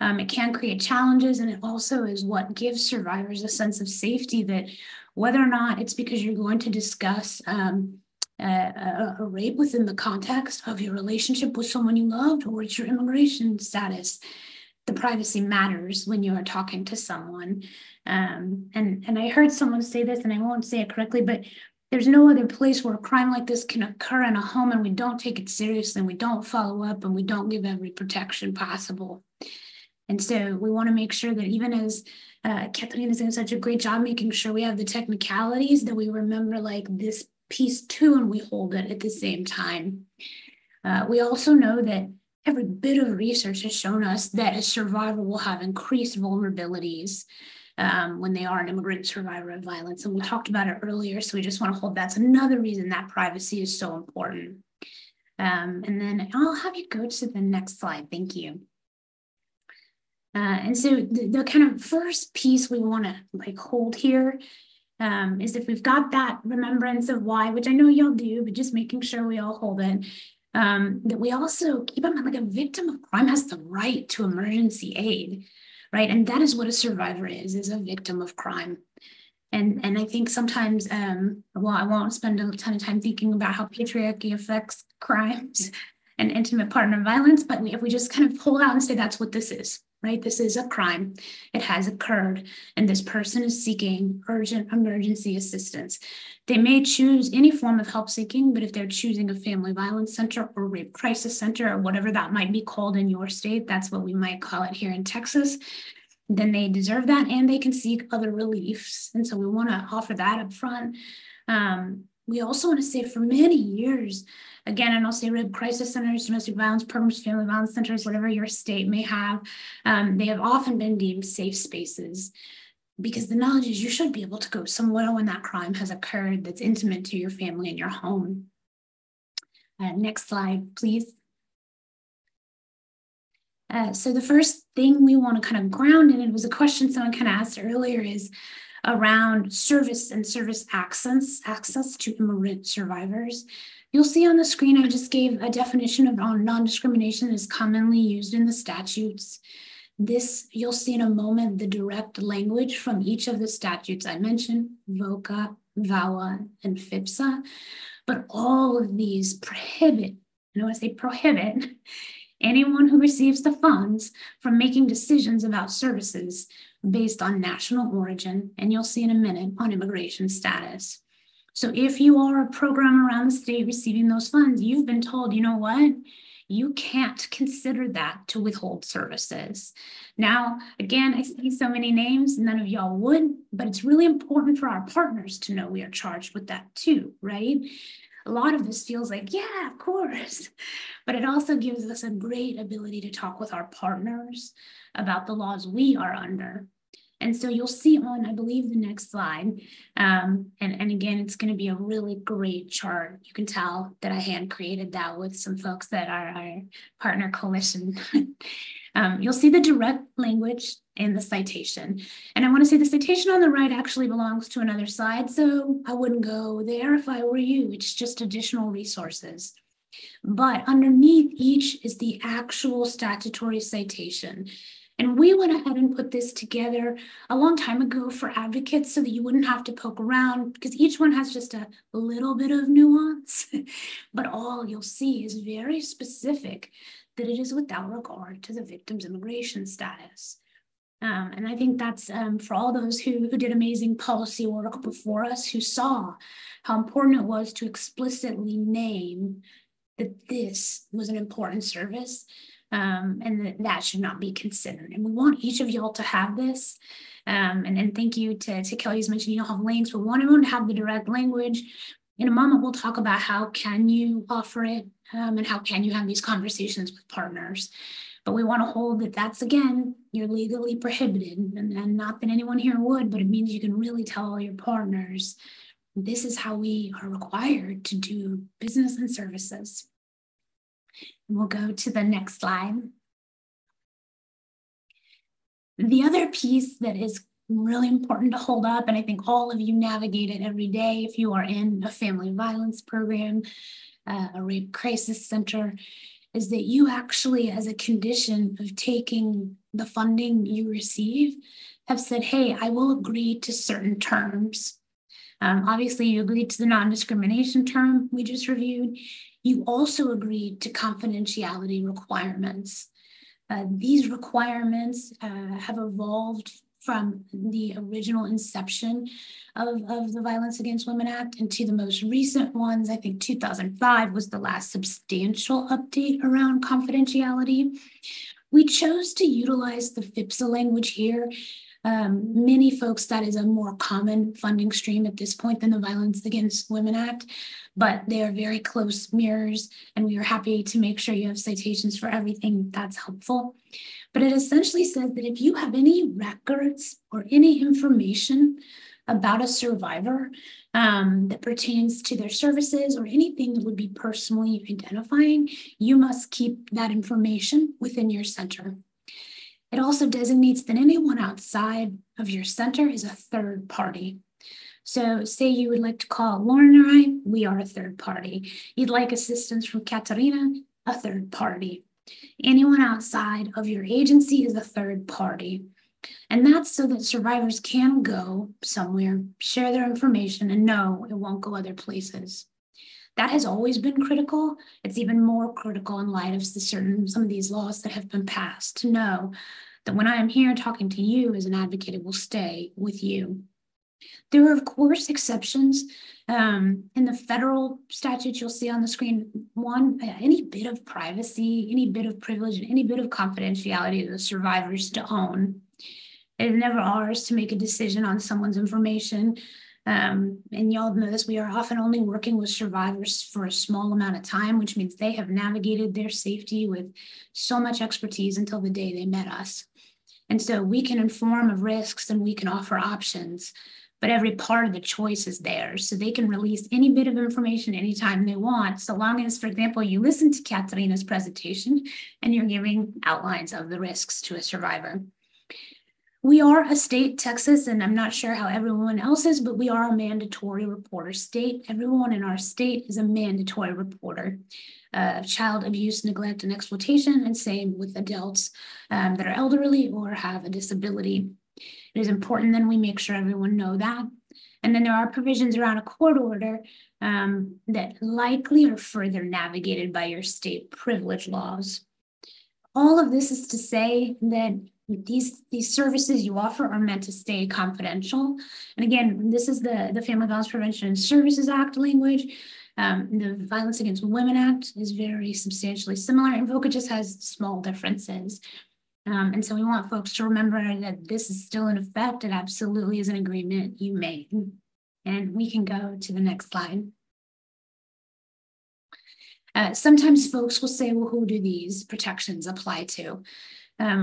it can create challenges. And it also is what gives survivors a sense of safety, that whether or not it's because you're going to discuss a rape within the context of your relationship with someone you loved, or it's your immigration status, the privacy matters when you are talking to someone. And I heard someone say this, and I won't say it correctly, but there's no other place where a crime like this can occur in a home and we don't take it seriously and we don't follow up and we don't give every protection possible. And so we want to make sure that even as Katharina is doing such a great job making sure we have the technicalities, that we remember like this piece too, and we hold it at the same time. We also know that every bit of research has shown us that a survivor will have increased vulnerabilities when they are an immigrant survivor of violence. And we talked about it earlier, so we just want to hold that's another reason that privacy is so important. And then I'll have you go to the next slide. Thank you. And so the kind of first piece we want to hold here is if we've got that remembrance of why, which I know y'all do, but just making sure we all hold it, that we also keep in mind, like, a victim of crime has the right to emergency aid, right? And that is what a survivor is a victim of crime. And I think sometimes, well, I won't spend a ton of time thinking about how patriarchy affects crimes and intimate partner violence, but if we just kind of pull out and say that's what this is, right? This is a crime. It has occurred, and this person is seeking urgent emergency assistance. They may choose any form of help seeking, but if they're choosing a family violence center or rape crisis center or whatever that might be called in your state, that's what we might call it here in Texas, then they deserve that, and they can seek other reliefs. And so we want to offer that up front. We also want to say, for many years, again, and I'll say rape crisis centers, domestic violence programs, family violence centers, whatever your state may have, they have often been deemed safe spaces, because the knowledge is you should be able to go somewhere when that crime has occurred that's intimate to your family and your home. Next slide, please. So the first thing we want to kind of ground in, it was a question someone kind of asked earlier, is around service and service access to immigrant survivors. You'll see on the screen, I just gave a definition of non-discrimination as commonly used in the statutes. This, you'll see in a moment, the direct language from each of the statutes I mentioned, VOCA, VAWA, and FIPSA. But all of these prohibit, and when I say prohibit, anyone who receives the funds from making decisions about services based on national origin, and you'll see in a minute, on immigration status. So if you are a program around the state receiving those funds, you've been told, you know what? You can't consider that to withhold services. Now, again, I see so many names, none of y'all would, but it's really important for our partners to know we are charged with that too, right? A lot of this feels like, yeah, of course, but it also gives us a great ability to talk with our partners about the laws we are under. And so you'll see on, I believe, the next slide, and again, it's going to be a really great chart. You can tell that I hand created that with some folks that are our partner coalition. You'll see the direct language in the citation. And I want to say the citation on the right actually belongs to another slide, so I wouldn't go there if I were you. It's just additional resources. But underneath each is the actual statutory citation. And we went ahead and put this together a long time ago for advocates so that you wouldn't have to poke around, because each one has just a little bit of nuance, but all you'll see is very specific that it is without regard to the victim's immigration status. And I think that's for all those who did amazing policy work before us, who saw how important it was to explicitly name that this was an important service. And that should not be considered. And we want each of y'all to have this. And thank you to Kelly, who's mentioned you don't have links, but we want everyone to have the direct language. In a moment, we'll talk about how can you offer it and how can you have these conversations with partners. But we want to hold that that's, again, you're legally prohibited. And not that anyone here would, but it means you can really tell all your partners, this is how we are required to do business and services. We'll go to the next slide. The other piece that is really important to hold up, and I think all of you navigate it every day if you are in a family violence program, a rape crisis center, is that you actually, as a condition of taking the funding you receive, have said, hey, I will agree to certain terms. Obviously, you agreed to the non-discrimination term we just reviewed. You also agreed to confidentiality requirements. These requirements have evolved from the original inception of the Violence Against Women Act into the most recent ones. I think 2005 was the last substantial update around confidentiality. We chose to utilize the FIPSA language here. Many folks, that is a more common funding stream at this point than the Violence Against Women Act, but they are very close mirrors, and we are happy to make sure you have citations for everything that's helpful. But it essentially says that if you have any records or any information about a survivor that pertains to their services or anything that would be personally identifying, you must keep that information within your center. It also designates that anyone outside of your center is a third party. So say you would like to call Lauren or I, we are a third party. You'd like assistance from Katharina, a third party. Anyone outside of your agency is a third party. And that's so that survivors can go somewhere, share their information, and know it won't go other places. That has always been critical. It's even more critical in light of some of these laws that have been passed, to know that when I am here talking to you as an advocate, it will stay with you. There are, of course, exceptions. In the federal statutes, you'll see on the screen, any bit of privacy, any bit of privilege, and any bit of confidentiality to the survivors to own. It is never ours to make a decision on someone's information. And y'all know this, we are often only working with survivors for a small amount of time, which means they have navigated their safety with so much expertise until the day they met us. And so we can inform of risks and we can offer options, but every part of the choice is theirs. So they can release any bit of information anytime they want, so long as, for example, you listen to Katharina's presentation and you're giving outlines of the risks to a survivor. We are a state, Texas, and I'm not sure how everyone else is, but we are a mandatory reporter state. Everyone in our state is a mandatory reporter of child abuse, neglect, and exploitation, and same with adults that are elderly or have a disability. It is important that we make sure everyone know that. And then there are provisions around a court order that likely are further navigated by your state privilege laws. All of this is to say that these services you offer are meant to stay confidential. And again, this is the Family Violence Prevention and Services Act language. The Violence Against Women Act is very substantially similar, and VOCA just has small differences. And so we want folks to remember that this is still in effect. It absolutely is an agreement you made. And we can go to the next slide. Sometimes folks will say, well, who do these protections apply to?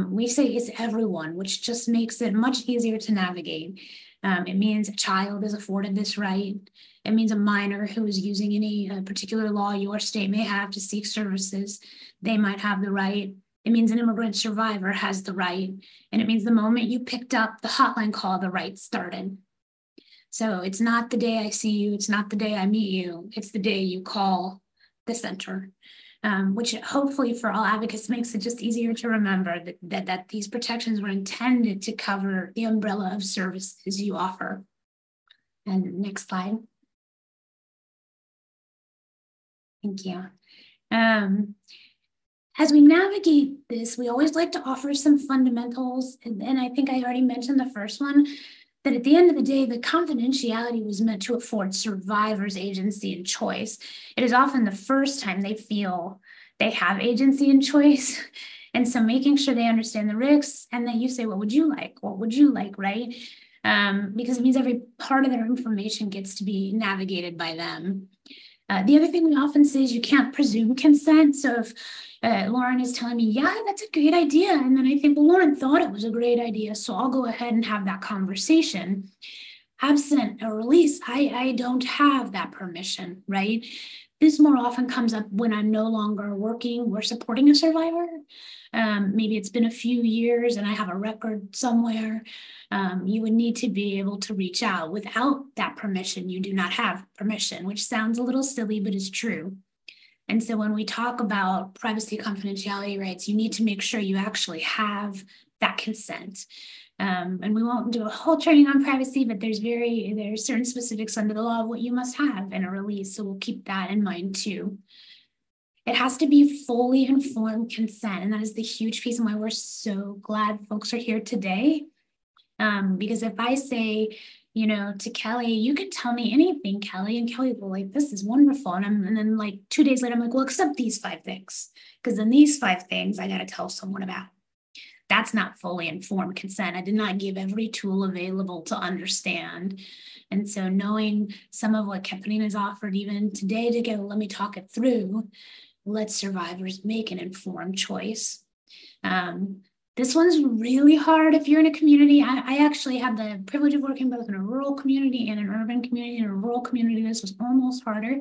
We say it's everyone, which just makes it much easier to navigate. It means a child is afforded this right. It means a minor who is using any particular law your state may have to seek services, they might have the right. It means an immigrant survivor has the right. And it means the moment you picked up the hotline call, the right started. So it's not the day I see you, it's not the day I meet you, it's the day you call the center. Which hopefully for all advocates makes it just easier to remember that these protections were intended to cover the umbrella of services you offer. And next slide. Thank you. As we navigate this, we always like to offer some fundamentals. And I think I already mentioned the first one, that at the end of the day, the confidentiality was meant to afford survivors agency and choice. It is often the first time they feel they have agency and choice. And so making sure they understand the risks and that you say, what would you like? What would you like, right? Because it means every part of their information gets to be navigated by them. The other thing we often say is you can't presume consent. So if Lauren is telling me, yeah, that's a great idea. And then I think, well, Lauren thought it was a great idea, so I'll go ahead and have that conversation. Absent a release, I don't have that permission, right? This more often comes up when I'm no longer working or supporting a survivor. Maybe it's been a few years and I have a record somewhere. You would need to be able to reach out. Without that permission, you do not have permission, which sounds a little silly, but is true. And so when we talk about privacy confidentiality rights, you need to make sure you actually have that consent. And we won't do a whole training on privacy, but there's certain specifics under the law of what you must have in a release. So we'll keep that in mind too. It has to be fully informed consent. And that is the huge piece and why we're so glad folks are here today. Because if I say, to Kelly, you could tell me anything, Kelly. And Kelly will like, this is wonderful. And then like 2 days later, I'm like, well, except these 5 things. Because then these 5 things I got to tell someone about. That's not fully informed consent. I did not give every tool available to understand. And so knowing some of what Katharina's offered even today to go, let me talk it through, let survivors make an informed choice. This one's really hard if you're in a community. I actually had the privilege of working both in a rural community and an urban community. In a rural community, this was almost harder.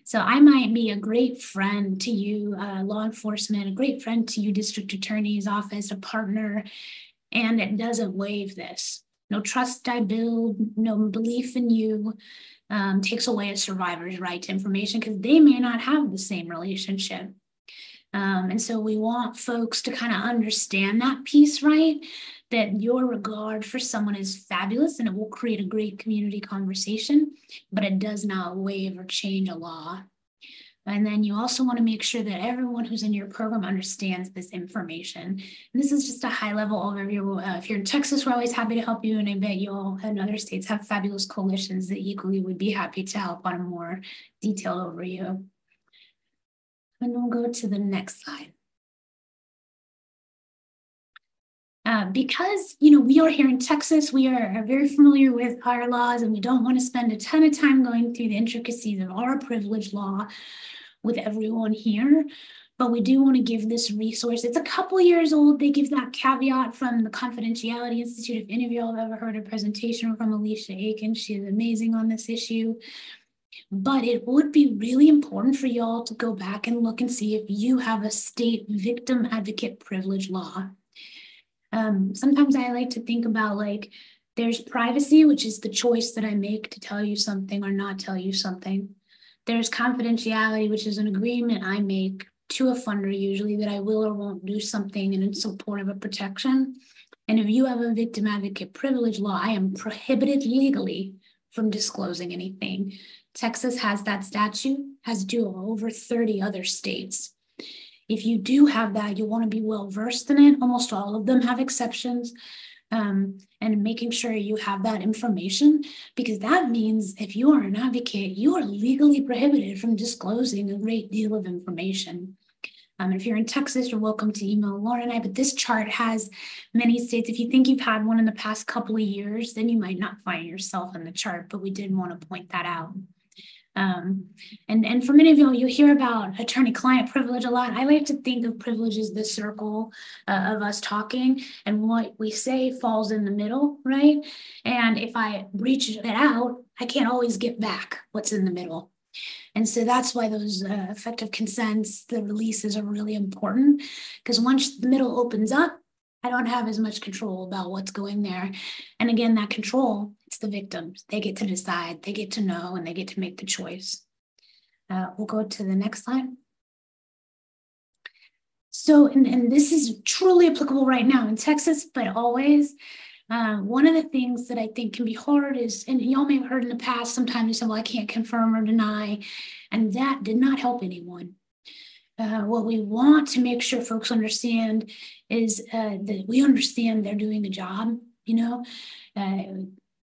So I might be a great friend to you, law enforcement, a great friend to you, district attorney's office, a partner, and it doesn't waive this. No trust I build, no belief in you, takes away a survivor's right to information because they may not have the same relationship. And so we want folks to kind of understand that piece, right? That your regard for someone is fabulous and it will create a great community conversation, but it does not waive or change a law. And then you also want to make sure that everyone who's in your program understands this information. And this is just a high level overview. If you're in Texas, we're always happy to help you. And I bet you all in other states have fabulous coalitions that equally would be happy to help on a more detailed overview. And we'll go to the next slide. Because, we are here in Texas, we are very familiar with our laws and we don't want to spend a ton of time going through the intricacies of our privilege law with everyone here, but we do want to give this resource. It's a couple years old. They give that caveat from the Confidentiality Institute. If any of y'all have ever heard a presentation from Alicia Aiken, she is amazing on this issue. But it would be really important for y'all to go back and look and see if you have a state victim advocate privilege law. Sometimes I like to think about there's privacy, which is the choice that I make to tell you something or not tell you something. There's confidentiality, which is an agreement I make to a funder usually that I will or won't do something in support of a protection. And if you have a victim advocate privilege law, I am prohibited legally from disclosing anything. Texas has that statute, as do over 30 other states. If you do have that, you want to be well versed in it. Almost all of them have exceptions. And making sure you have that information, because that means if you are an advocate, you are legally prohibited from disclosing a great deal of information. If you're in Texas, you're welcome to email Laura and I, but this chart has many states. If you think you've had one in the past couple of years, then you might not find yourself in the chart, but we did want to point that out. And for many of you, you hear about attorney-client privilege a lot. I like to think of privilege as the circle of us talking, and what we say falls in the middle, right? And if I reach it out, I can't always get back what's in the middle. And so that's why those effective consents, the releases are really important, because once the middle opens up, I don't have as much control about what's going there. And again, that control, it's the victims. They get to decide, they get to know, and they get to make the choice. We'll go to the next slide. So, and this is truly applicable right now in Texas, but always. One of the things that I think can be hard is, and y'all may have heard in the past, sometimes you say, well, I can't confirm or deny, and that did not help anyone. What we want to make sure folks understand is that we understand they're doing a job,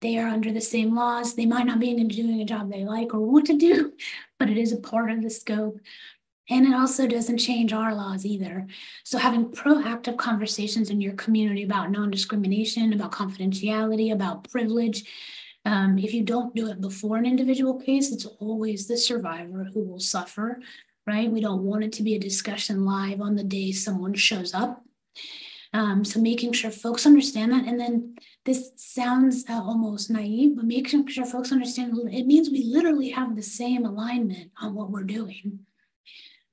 they are under the same laws. They might not be doing a job they like or want to do, but it is a part of the scope. And it also doesn't change our laws either. So having proactive conversations in your community about non-discrimination, about confidentiality, about privilege. If you don't do it before an individual case, it's always the survivor who will suffer, right? We don't want it to be a discussion live on the day someone shows up. So making sure folks understand that. And then this sounds almost naive, but making sure folks understand it means we literally have the same alignment on what we're doing.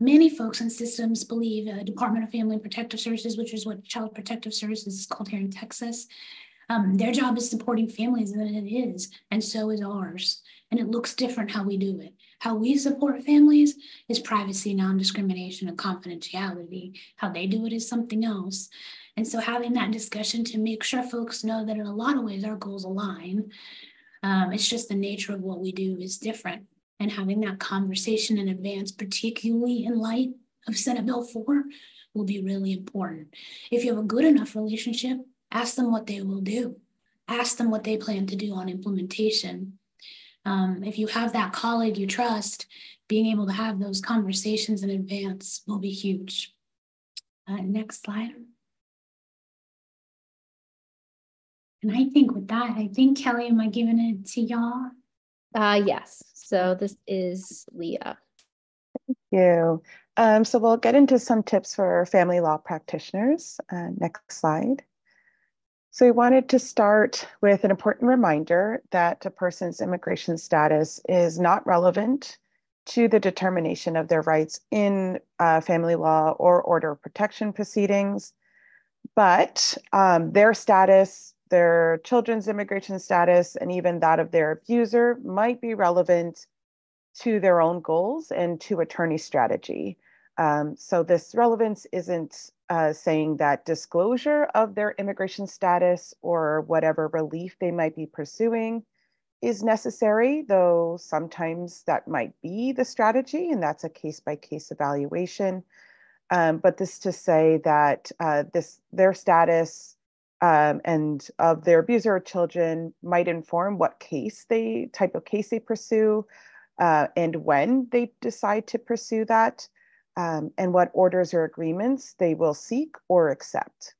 Many folks in systems believe Department of Family and Protective Services, which is what Child Protective Services is called here in Texas, their job is supporting families, and it is, and so is ours. And it looks different how we do it. How we support families is privacy, non-discrimination, and confidentiality. How they do it is something else. And so having that discussion to make sure folks know that in a lot of ways our goals align, it's just the nature of what we do is different. And having that conversation in advance, particularly in light of Senate Bill 4, will be really important. If you have a good enough relationship, ask them what they will do. Ask them what they plan to do on implementation. If you have that colleague you trust, being able to have those conversations in advance will be huge. Next slide. And I think with that, Kelly, am I giving it to y'all? Yes. So this is Leah. Thank you. So we'll get into some tips for family law practitioners. Next slide. So we wanted to start with an important reminder that a person's immigration status is not relevant to the determination of their rights in family law or order of protection proceedings, but their status their children's immigration status and even that of their abuser might be relevant to their own goals and to attorney strategy. So this relevance isn't saying that disclosure of their immigration status or whatever relief they might be pursuing is necessary, though sometimes that might be the strategy, and that's a case-by-case evaluation. But this to say that their status and of their abuser or children might inform what type of case they pursue, and when they decide to pursue that, and what orders or agreements they will seek or accept.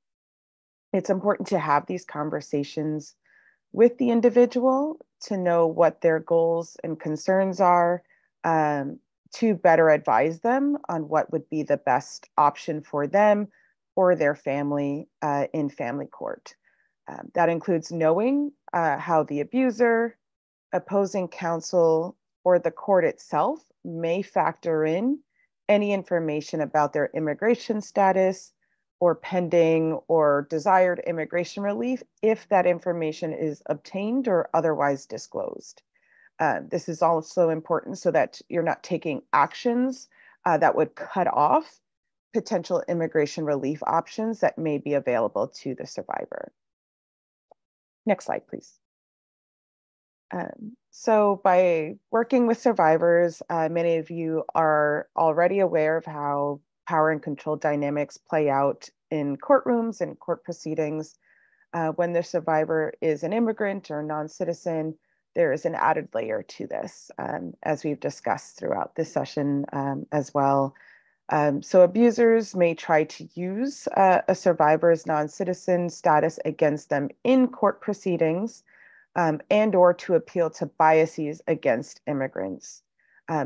It's important to have these conversations with the individual to know what their goals and concerns are, to better advise them on what would be the best option for them or their family in family court. That includes knowing how the abuser, opposing counsel, or the court itself may factor in any information about their immigration status or pending or desired immigration relief if that information is obtained or otherwise disclosed. This is also important so that you're not taking actions that would cut off potential immigration relief options that may be available to the survivor. Next slide, please. So by working with survivors, many of you are already aware of how power and control dynamics play out in courtrooms and court proceedings. When the survivor is an immigrant or non-citizen, there is an added layer to this, as we've discussed throughout this session as well. So abusers may try to use a survivor's non-citizen status against them in court proceedings, and or to appeal to biases against immigrants.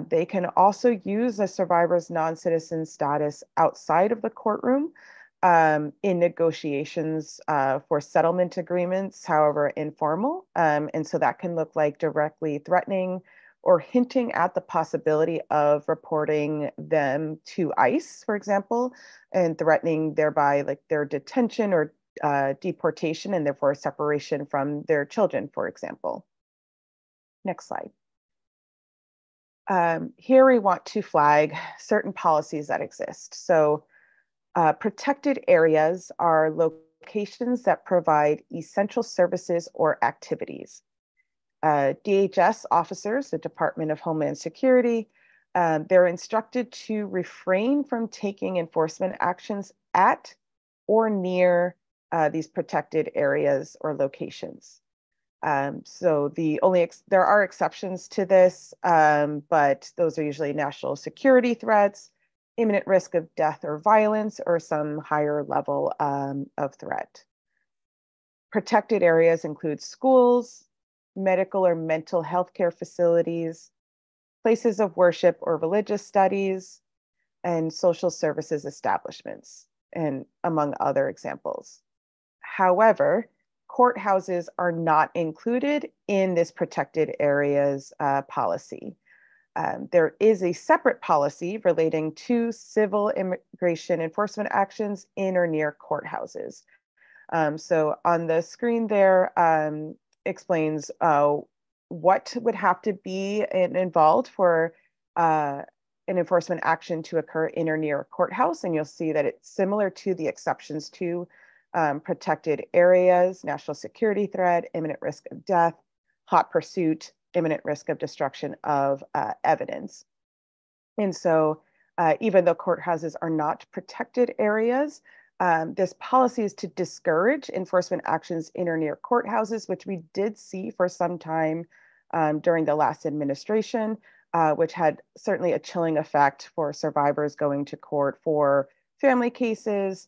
They can also use a survivor's non-citizen status outside of the courtroom in negotiations for settlement agreements, however informal. And so that can look like directly threatening or hinting at the possibility of reporting them to ICE, for example, and threatening thereby like their detention or deportation and therefore separation from their children, for example. Next slide. Here we want to flag certain policies that exist. So protected areas are locations that provide essential services or activities. DHS officers, the Department of Homeland Security, they're instructed to refrain from taking enforcement actions at or near these protected areas or locations. So there are exceptions to this, but those are usually national security threats, imminent risk of death or violence, or some higher level of threat. Protected areas include schools, medical or mental health care facilities, places of worship or religious studies, and social services establishments, and among other examples. However, courthouses are not included in this protected areas policy. There is a separate policy relating to civil immigration enforcement actions in or near courthouses. So on the screen there explains what would have to be involved for an enforcement action to occur in or near a courthouse. And you'll see that it's similar to the exceptions to protected areas, national security threat, imminent risk of death, hot pursuit, imminent risk of destruction of evidence. And so even though courthouses are not protected areas, this policy is to discourage enforcement actions in or near courthouses, which we did see for some time during the last administration, which had certainly a chilling effect for survivors going to court for family cases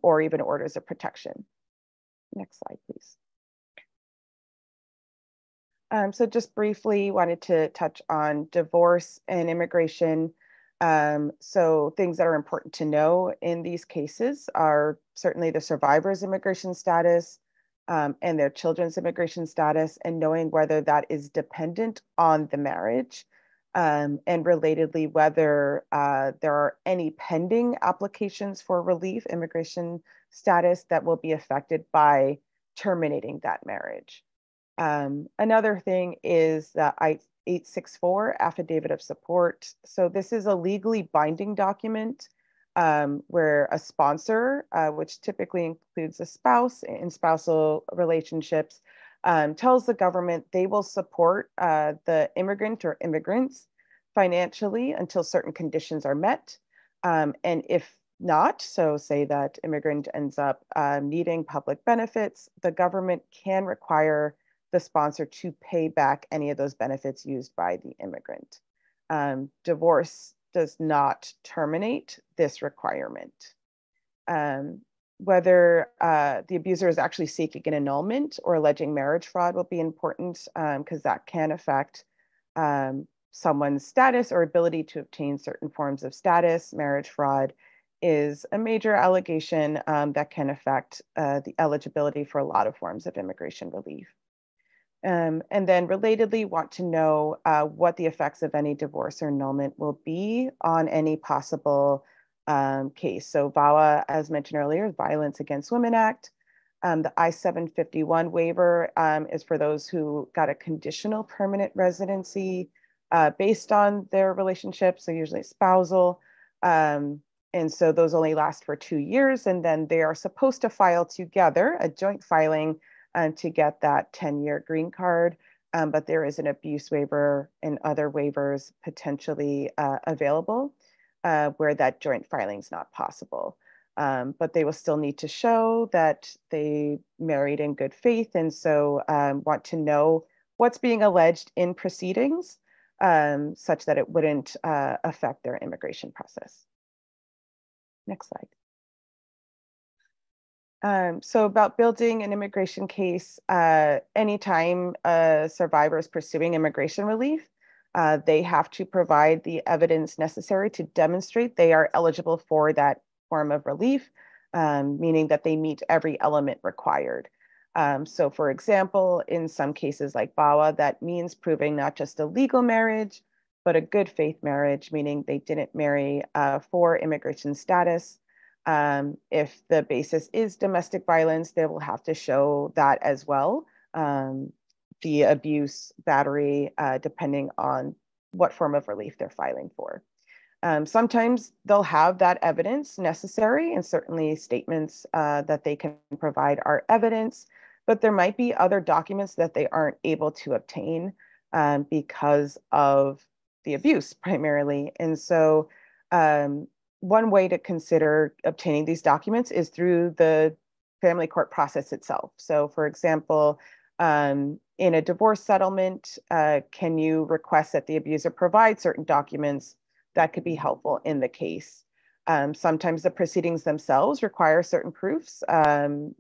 or even orders of protection. Next slide, please. So just briefly wanted to touch on divorce and immigration. So things that are important to know in these cases are certainly the survivor's immigration status and their children's immigration status, and knowing whether that is dependent on the marriage, and relatedly, whether there are any pending applications for relief, immigration status that will be affected by terminating that marriage. Another thing is the I-864 affidavit of support. So this is a legally binding document where a sponsor, which typically includes a spouse in spousal relationships, tells the government they will support the immigrant or immigrants financially until certain conditions are met. And if not, so say that immigrant ends up needing public benefits, the government can require the sponsor to pay back any of those benefits used by the immigrant. Divorce does not terminate this requirement. Whether the abuser is actually seeking an annulment or alleging marriage fraud will be important because that can affect someone's status or ability to obtain certain forms of status. Marriage fraud is a major allegation that can affect the eligibility for a lot of forms of immigration relief. And then relatedly, want to know what the effects of any divorce or annulment will be on any possible case. So VAWA, as mentioned earlier, Violence Against Women Act. The I-751 waiver is for those who got a conditional permanent residency based on their relationship, so usually spousal. And so those only last for 2 years, and then they are supposed to file together, a joint filing, to get that 10-year green card. But there is an abuse waiver and other waivers potentially available where that joint filing is not possible. But they will still need to show that they married in good faith, and so want to know what's being alleged in proceedings such that it wouldn't affect their immigration process. Next slide. So about building an immigration case, anytime a survivor is pursuing immigration relief, they have to provide the evidence necessary to demonstrate they are eligible for that form of relief, meaning that they meet every element required. So for example, in some cases like VAWA, that means proving not just a legal marriage, but a good faith marriage, meaning they didn't marry for immigration status. If the basis is domestic violence, they will have to show that as well. The abuse, battery, depending on what form of relief they're filing for. Sometimes they'll have that evidence necessary, and certainly statements that they can provide are evidence, but there might be other documents that they aren't able to obtain because of the abuse primarily. And so one way to consider obtaining these documents is through the family court process itself. So for example, in a divorce settlement, can you request that the abuser provide certain documents that could be helpful in the case? Sometimes the proceedings themselves require certain proofs.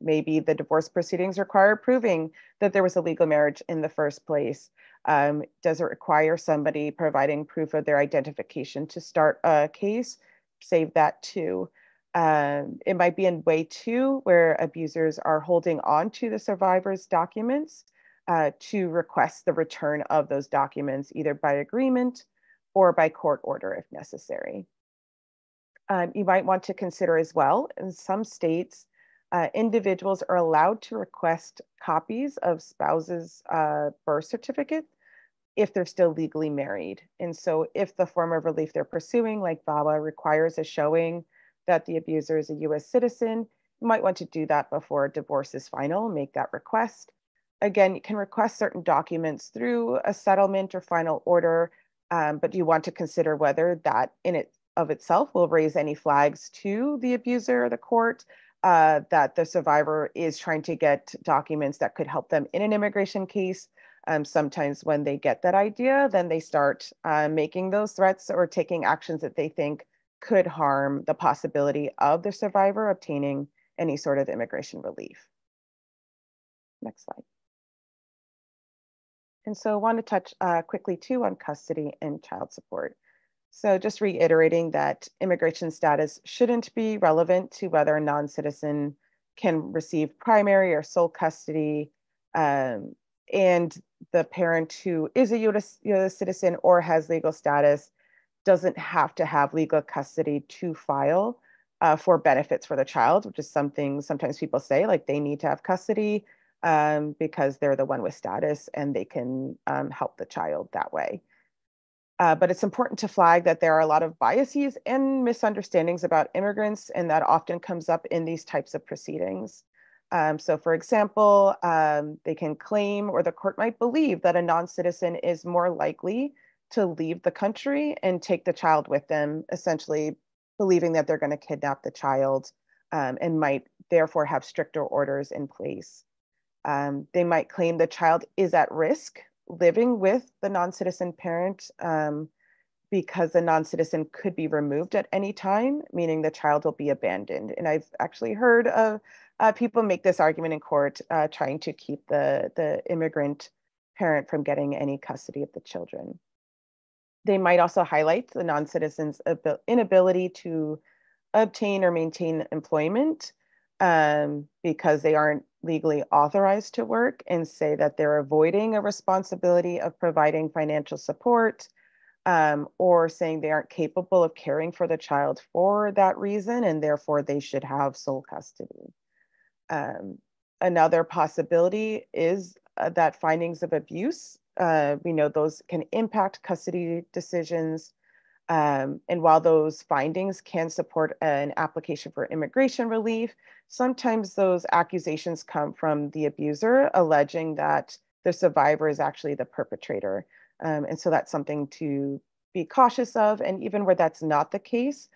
Maybe the divorce proceedings require proving that there was a legal marriage in the first place. Does it require somebody providing proof of their identification to start a case? Save that too. It might be in way two, where abusers are holding on to the survivor's documents to request the return of those documents, either by agreement or by court order if necessary. You might want to consider as well, in some states, individuals are allowed to request copies of spouses' birth certificate if they're still legally married. And so if the form of relief they're pursuing, like VAWA, requires a showing that the abuser is a US citizen, you might want to do that before divorce is final, make that request. Again, you can request certain documents through a settlement or final order, but you want to consider whether that in it of itself will raise any flags to the abuser or the court that the survivor is trying to get documents that could help them in an immigration case. Sometimes when they get that idea, then they start making those threats or taking actions that they think could harm the possibility of the survivor obtaining any sort of immigration relief. Next slide. And so I want to touch quickly too on custody and child support. So just reiterating that immigration status shouldn't be relevant to whether a non-citizen can receive primary or sole custody, and the parent who is a US citizen or has legal status doesn't have to have legal custody to file for benefits for the child, which is something sometimes people say, like they need to have custody. because they're the one with status and they can help the child that way. But it's important to flag that there are a lot of biases and misunderstandings about immigrants, and that often comes up in these types of proceedings. So for example, they can claim, or the court might believe, that a non-citizen is more likely to leave the country and take the child with them, essentially believing that they're going to kidnap the child, and might therefore have stricter orders in place. They might claim the child is at risk living with the non-citizen parent, because the non-citizen could be removed at any time, meaning the child will be abandoned. And I've actually heard of people make this argument in court, trying to keep the immigrant parent from getting any custody of the children. They might also highlight the non-citizen's inability to obtain or maintain employment, because they aren't legally authorized to work, and say that they're avoiding a responsibility of providing financial support, or saying they aren't capable of caring for the child for that reason, and therefore they should have sole custody. Another possibility is that findings of abuse, we know those can impact custody decisions. And while those findings can support an application for immigration relief, sometimes those accusations come from the abuser, alleging that the survivor is actually the perpetrator. And so that's something to be cautious of. And even where that's not the case,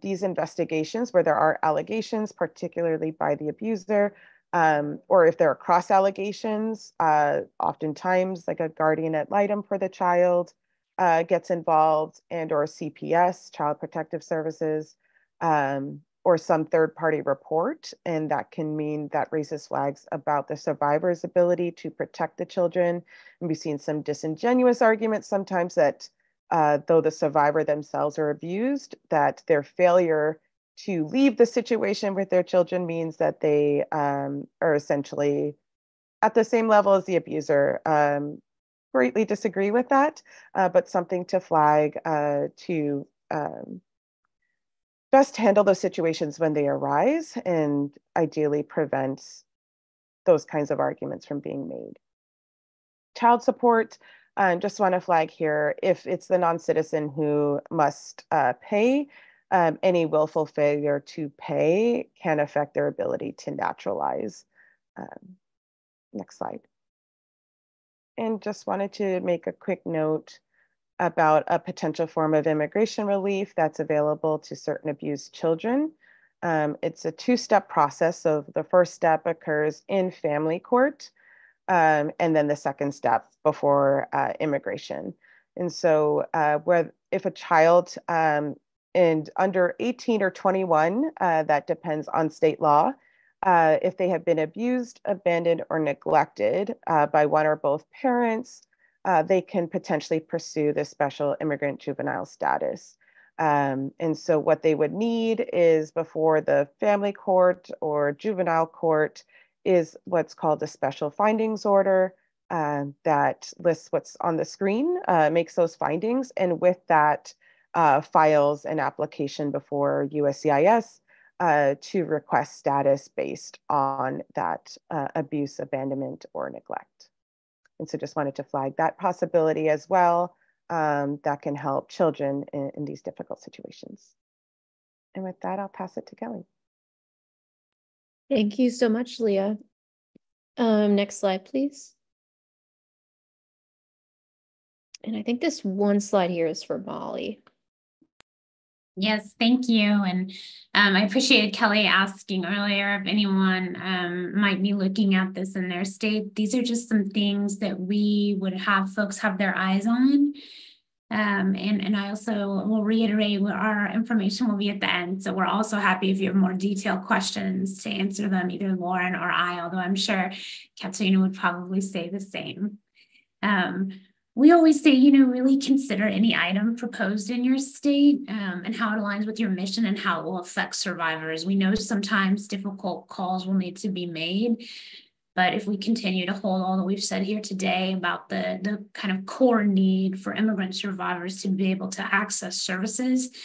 these investigations where there are allegations, particularly by the abuser, or if there are cross allegations, oftentimes like a guardian ad litem for the child gets involved, and or CPS, Child Protective Services, or some third-party report. And that can mean that raises flags about the survivor's ability to protect the children. And we've seen some disingenuous arguments sometimes that though the survivor themselves are abused, that their failure to leave the situation with their children means that they are essentially at the same level as the abuser. Greatly disagree with that, but something to flag to best handle those situations when they arise, and ideally prevent those kinds of arguments from being made. Child support, just want to flag here, if it's the non-citizen who must pay, any willful failure to pay can affect their ability to naturalize. Next slide. And just wanted to make a quick note about a potential form of immigration relief that's available to certain abused children. It's a two-step process. So the first step occurs in family court, and then the second step before immigration. And so if a child and under 18 or 21, that depends on state law, if they have been abused, abandoned, or neglected by one or both parents, they can potentially pursue the special immigrant juvenile status. And so what they would need is, before the family court or juvenile court, is what's called a special findings order that lists what's on the screen, makes those findings, and with that files an application before USCIS to request status based on that abuse, abandonment, or neglect. And so just wanted to flag that possibility as well, that can help children in these difficult situations. And with that, I'll pass it to Kelly. Thank you so much, Leah. Next slide, please. And I think this one slide here is for Molly. Yes, thank you. And I appreciated Kelly asking earlier if anyone might be looking at this in their state. These are just some things that we would have folks have their eyes on. And I also will reiterate, our information will be at the end. So we're also happy if you have more detailed questions to answer them, either Lauren or I, although I'm sure Katharina would probably say the same. We always say, really consider any item proposed in your state and how it aligns with your mission and how it will affect survivors. We know sometimes difficult calls will need to be made, but if we continue to hold all that we've said here today about the kind of core need for immigrant survivors to be able to access services,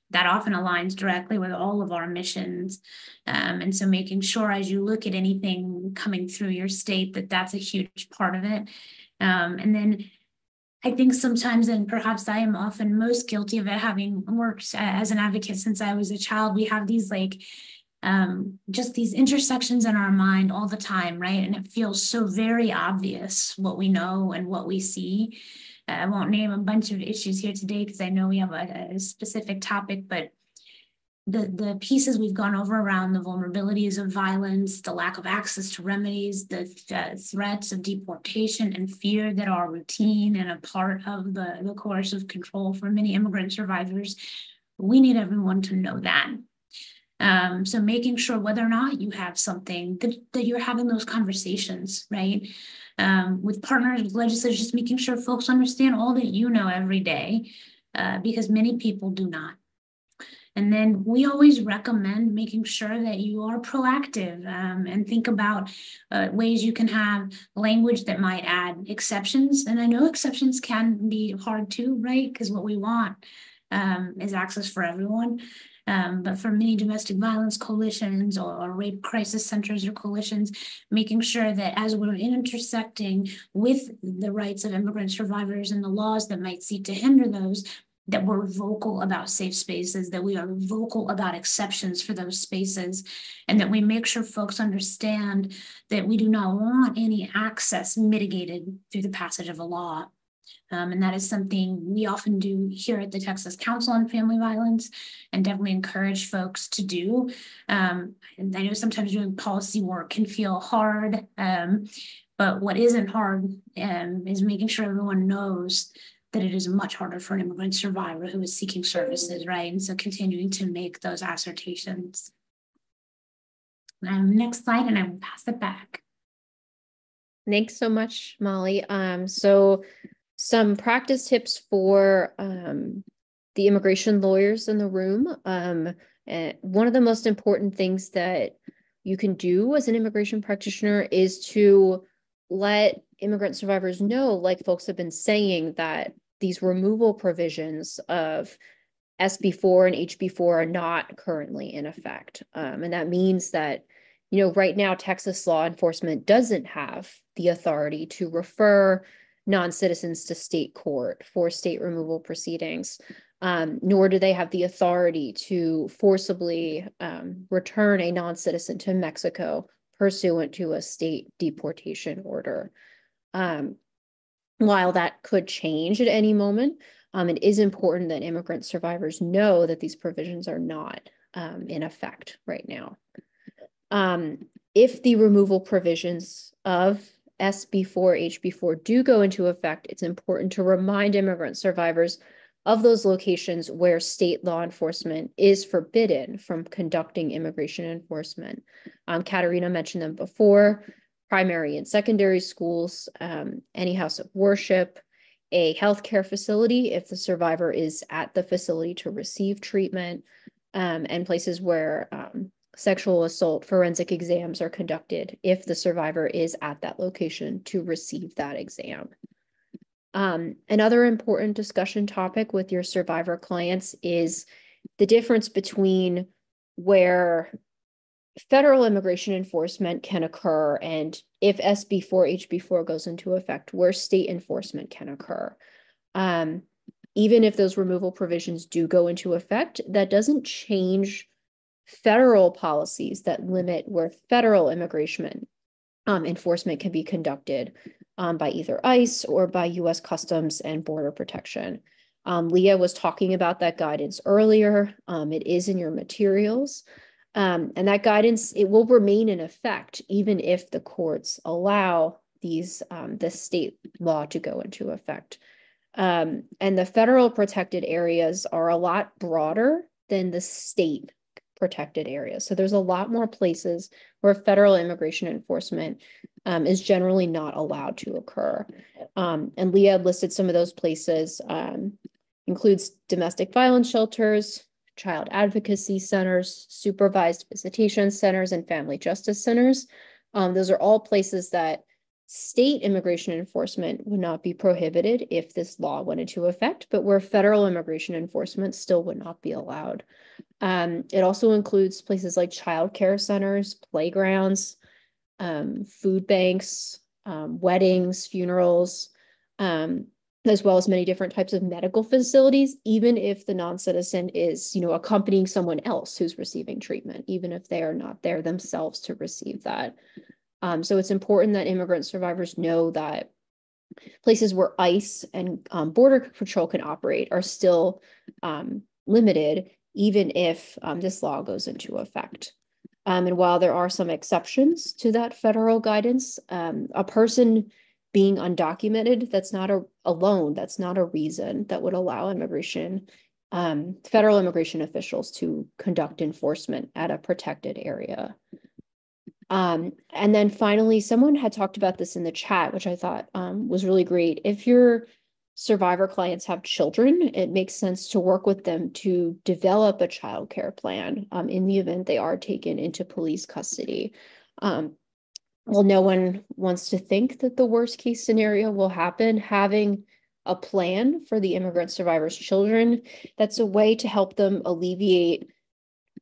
that often aligns directly with all of our missions. And so making sure as you look at anything coming through your state, that's a huge part of it. And then I think sometimes, and perhaps I am often most guilty of it, having worked as an advocate since I was a child, we have these just these intersections in our mind all the time, right? And it feels so very obvious what we know and what we see. I won't name a bunch of issues here today because I know we have a specific topic, but the pieces we've gone over around the vulnerabilities of violence, the lack of access to remedies, the threats of deportation and fear that are routine and a part of the coercive control for many immigrant survivors, we need everyone to know that. So making sure whether or not you have something that you're having those conversations, right? With partners, with legislators, just making sure folks understand all that you know every day, because many people do not. And then we always recommend making sure that you are proactive and think about ways you can have language that might add exceptions. And I know exceptions can be hard too, right? Because what we want is access for everyone. But for many domestic violence coalitions or rape crisis centers or coalitions, making sure that as we're intersecting with the rights of immigrant survivors and the laws that might seek to hinder those, that we're vocal about safe spaces, that we are vocal about exceptions for those spaces, and that we make sure folks understand that we do not want any access mitigated through the passage of a law. And that is something we often do here at the Texas Council on Family Violence and definitely encourage folks to do. And I know sometimes doing policy work can feel hard, but what isn't hard is making sure everyone knows that it is much harder for an immigrant survivor who is seeking services, right? And so continuing to make those assertions. Next slide, and I will pass it back. Thanks so much, Molly. So some practice tips for the immigration lawyers in the room. One of the most important things that you can do as an immigration practitioner is to let immigrant survivors know, like folks have been saying, that these removal provisions of SB4 and HB4 are not currently in effect. And that means that, you know, right now, Texas law enforcement doesn't have the authority to refer non-citizens to state court for state removal proceedings, nor do they have the authority to forcibly return a non-citizen to Mexico pursuant to a state deportation order. While that could change at any moment, it is important that immigrant survivors know that these provisions are not in effect right now. If the removal provisions of SB4, HB4 do go into effect, it's important to remind immigrant survivors of those locations where state law enforcement is forbidden from conducting immigration enforcement. Katharina mentioned them before: primary and secondary schools, any house of worship, a healthcare facility if the survivor is at the facility to receive treatment, and places where sexual assault forensic exams are conducted if the survivor is at that location to receive that exam. Another important discussion topic with your survivor clients is the difference between where federal immigration enforcement can occur and, if SB4, HB4 goes into effect, where state enforcement can occur. Even if those removal provisions do go into effect, that doesn't change federal policies that limit where federal immigration enforcement can be conducted by either ICE or by U.S. Customs and Border Protection. Leah was talking about that guidance earlier. It is in your materials. And that guidance, it will remain in effect even if the courts allow these the state law to go into effect. And the federal protected areas are a lot broader than the state protected areas. So there's a lot more places where federal immigration enforcement is generally not allowed to occur. And Leah listed some of those places, includes domestic violence shelters, child advocacy centers, supervised visitation centers, and family justice centers. Those are all places that state immigration enforcement would not be prohibited if this law went into effect, but where federal immigration enforcement still would not be allowed. It also includes places like child care centers, playgrounds, food banks, weddings, funerals, as well as many different types of medical facilities, even if the non-citizen is, accompanying someone else who's receiving treatment, even if they are not there themselves to receive that. So it's important that immigrant survivors know that places where ICE and Border Patrol can operate are still limited, even if this law goes into effect. And while there are some exceptions to that federal guidance, a person being undocumented, that's not that's not a reason that would allow federal immigration officials to conduct enforcement at a protected area. And then finally, someone had talked about this in the chat, which I thought was really great. If your survivor clients have children, it makes sense to work with them to develop a child care plan in the event they are taken into police custody. Well, no one wants to think that the worst case scenario will happen. Having a plan for the immigrant survivors' children, that's a way to help them alleviate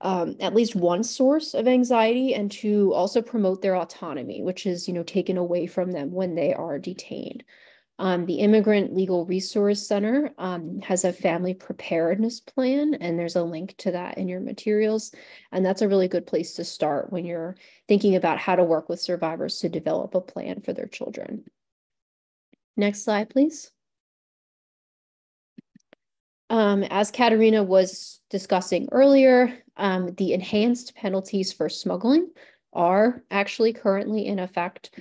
at least one source of anxiety and to also promote their autonomy, which is, taken away from them when they are detained. The Immigrant Legal Resource Center has a family preparedness plan, and there's a link to that in your materials. And that's a really good place to start when you're thinking about how to work with survivors to develop a plan for their children. Next slide, please. As Katharina was discussing earlier, the enhanced penalties for smuggling are actually currently in effect.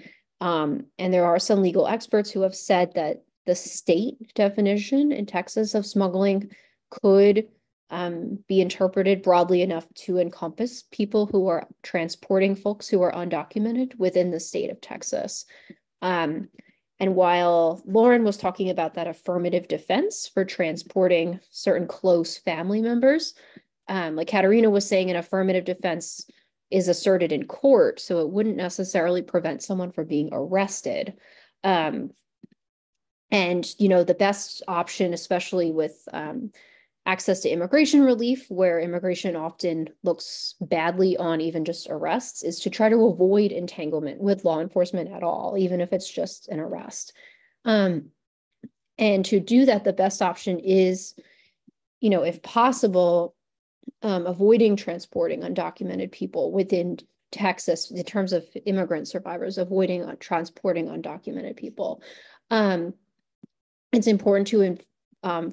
And there are some legal experts who have said that the state definition in Texas of smuggling could be interpreted broadly enough to encompass people who are transporting folks who are undocumented within the state of Texas. And while Lauren was talking about that affirmative defense for transporting certain close family members, like Katharina was saying, an affirmative defense is asserted in court, so it wouldn't necessarily prevent someone from being arrested. And, the best option, especially with access to immigration relief, where immigration often looks badly on even just arrests, is to try to avoid entanglement with law enforcement at all, even if it's just an arrest. And to do that, the best option is, if possible, avoiding transporting undocumented people within Texas in terms of immigrant survivors, avoiding transporting undocumented people. It's important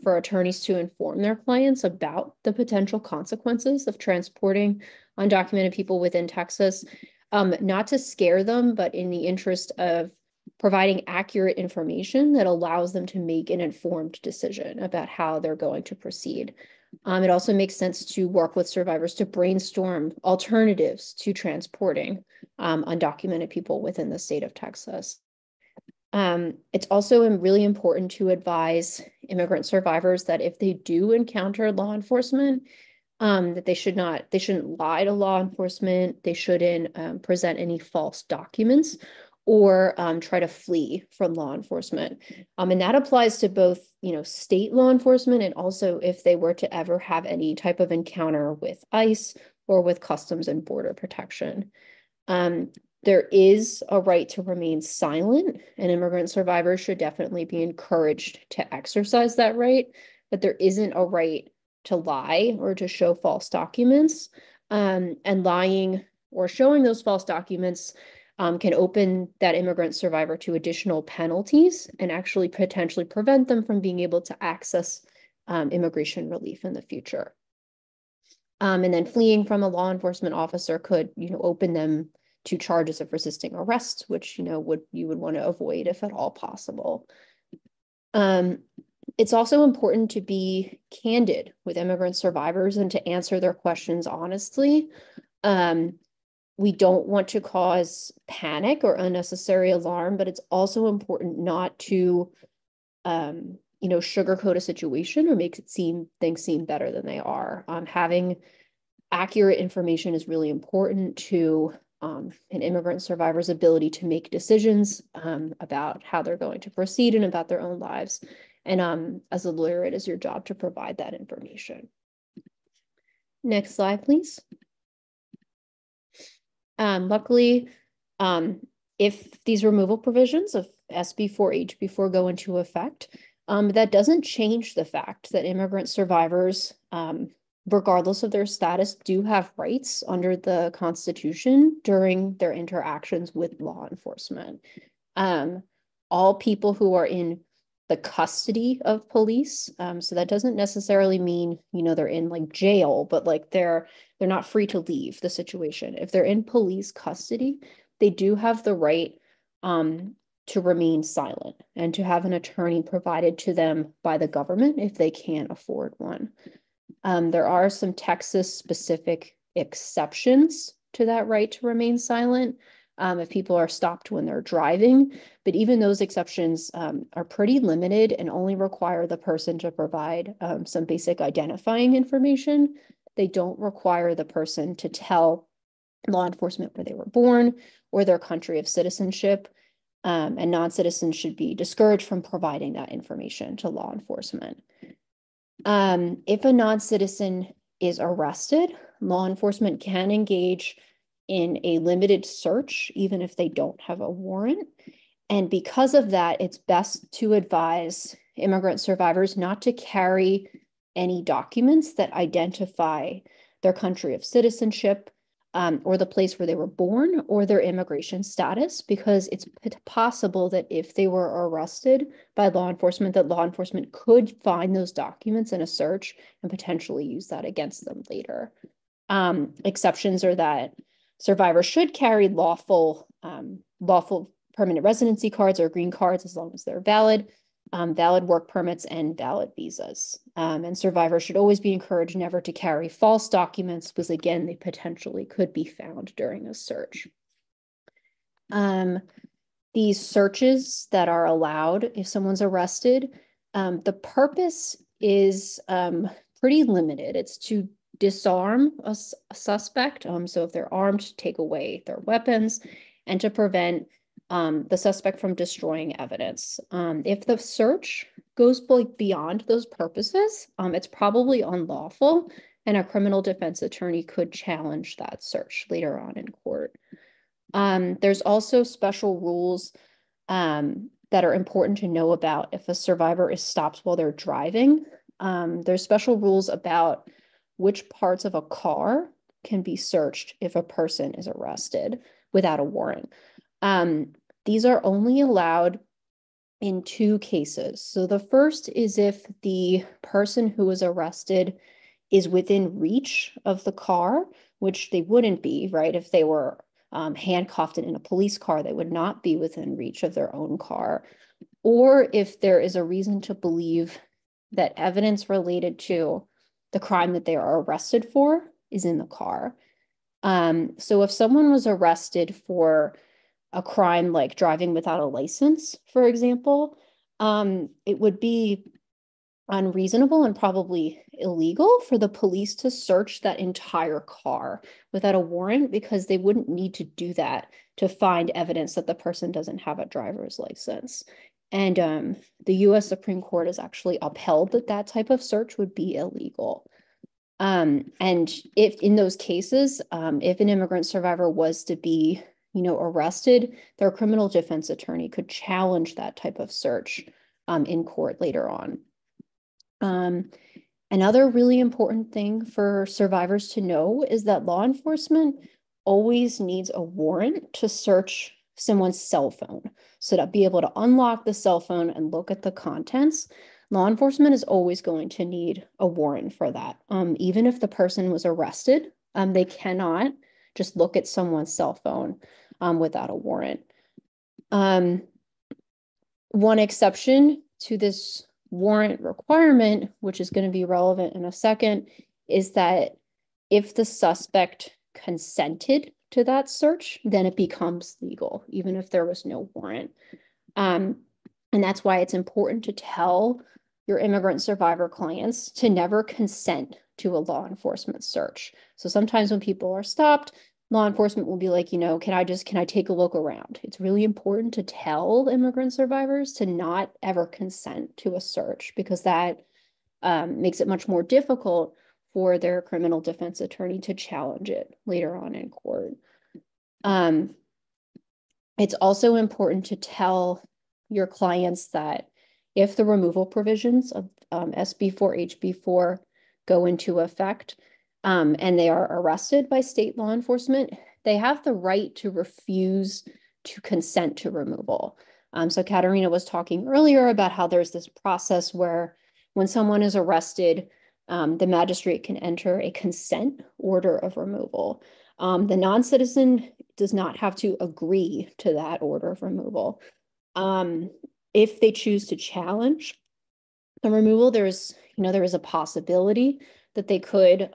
for attorneys to inform their clients about the potential consequences of transporting undocumented people within Texas, not to scare them, but in the interest of providing accurate information that allows them to make an informed decision about how they're going to proceed. It also makes sense to work with survivors to brainstorm alternatives to transporting undocumented people within the state of Texas. It's also really important to advise immigrant survivors that if they do encounter law enforcement, that they shouldn't lie to law enforcement. They shouldn't present any false documents or try to flee from law enforcement. And that applies to both, state law enforcement and also if they were to ever have any type of encounter with ICE or with Customs and Border Protection. There is a right to remain silent, and immigrant survivors should definitely be encouraged to exercise that right, but there isn't a right to lie or to show false documents. And lying or showing those false documents can open that immigrant survivor to additional penalties and actually potentially prevent them from being able to access immigration relief in the future. And then fleeing from a law enforcement officer could, open them to charges of resisting arrest, which, you would want to avoid if at all possible. It's also important to be candid with immigrant survivors and to answer their questions honestly. We don't want to cause panic or unnecessary alarm, but it's also important not to, sugarcoat a situation or make things seem better than they are. Having accurate information is really important to an immigrant survivor's ability to make decisions about how they're going to proceed and about their own lives. And as a lawyer, it is your job to provide that information. Next slide, please. Luckily, If these removal provisions of SB 4HB4 go into effect, that doesn't change the fact that immigrant survivors, regardless of their status, do have rights under the Constitution during their interactions with law enforcement. All people who are in the custody of police, so that doesn't necessarily mean, they're in like jail, but like they're not free to leave the situation. If they're in police custody, they do have the right to remain silent and to have an attorney provided to them by the government if they can't afford one. There are some Texas-specific exceptions to that right to remain silent if people are stopped when they're driving, but even those exceptions are pretty limited and only require the person to provide some basic identifying information. They don't require the person to tell law enforcement where they were born or their country of citizenship, and non-citizens should be discouraged from providing that information to law enforcement. If a non-citizen is arrested, law enforcement can engage in a limited search, even if they don't have a warrant. And because of that, it's best to advise immigrant survivors not to carry any documents that identify their country of citizenship, or the place where they were born, or their immigration status, because it's possible that if they were arrested by law enforcement, that law enforcement could find those documents in a search and potentially use that against them later. Exceptions are that survivors should carry lawful permanent residency cards or green cards as long as they're valid, valid work permits, and valid visas. And survivors should always be encouraged never to carry false documents because, again, they potentially could be found during a search. These searches that are allowed if someone's arrested, the purpose is pretty limited. It's to disarm a suspect. So if they're armed, take away their weapons, and to prevent the suspect from destroying evidence. If the search goes beyond those purposes, it's probably unlawful, and a criminal defense attorney could challenge that search later on in court. There's also special rules that are important to know about if a survivor is stopped while they're driving. There's special rules about which parts of a car can be searched if a person is arrested without a warrant. These are only allowed in 2 cases. So the first is if the person who was arrested is within reach of the car, which they wouldn't be, right? If they were handcuffed in a police car, they would not be within reach of their own car. Or if there is a reason to believe that evidence related to the crime that they are arrested for is in the car. So if someone was arrested for a crime like driving without a license, for example, it would be unreasonable and probably illegal for the police to search that entire car without a warrant, because they wouldn't need to do that to find evidence that the person doesn't have a driver's license. And the US Supreme Court has actually upheld that type of search would be illegal. And if in those cases, if an immigrant survivor was to be arrested, their criminal defense attorney could challenge that type of search in court later on. Another really important thing for survivors to know is that law enforcement always needs a warrant to search someone's cell phone. So to be able to unlock the cell phone and look at the contents, law enforcement is always going to need a warrant for that. Even if the person was arrested, they cannot just look at someone's cell phone without a warrant. One exception to this warrant requirement, which is going to be relevant in a second, is that if the suspect consented to that search, then it becomes legal, even if there was no warrant. And that's why it's important to tell your immigrant survivor clients to never consent to a law enforcement search. So sometimes when people are stopped, law enforcement will be like, can I take a look around? It's really important to tell immigrant survivors to not ever consent to a search, because that makes it much more difficult for their criminal defense attorney to challenge it later on in court. It's also important to tell your clients that if the removal provisions of SB4, HB4 go into effect and they are arrested by state law enforcement, they have the right to refuse to consent to removal. So Katharina was talking earlier about how there's this process where when someone is arrested, the magistrate can enter a consent order of removal. The non-citizen does not have to agree to that order of removal. If they choose to challenge the removal, there is a possibility that they could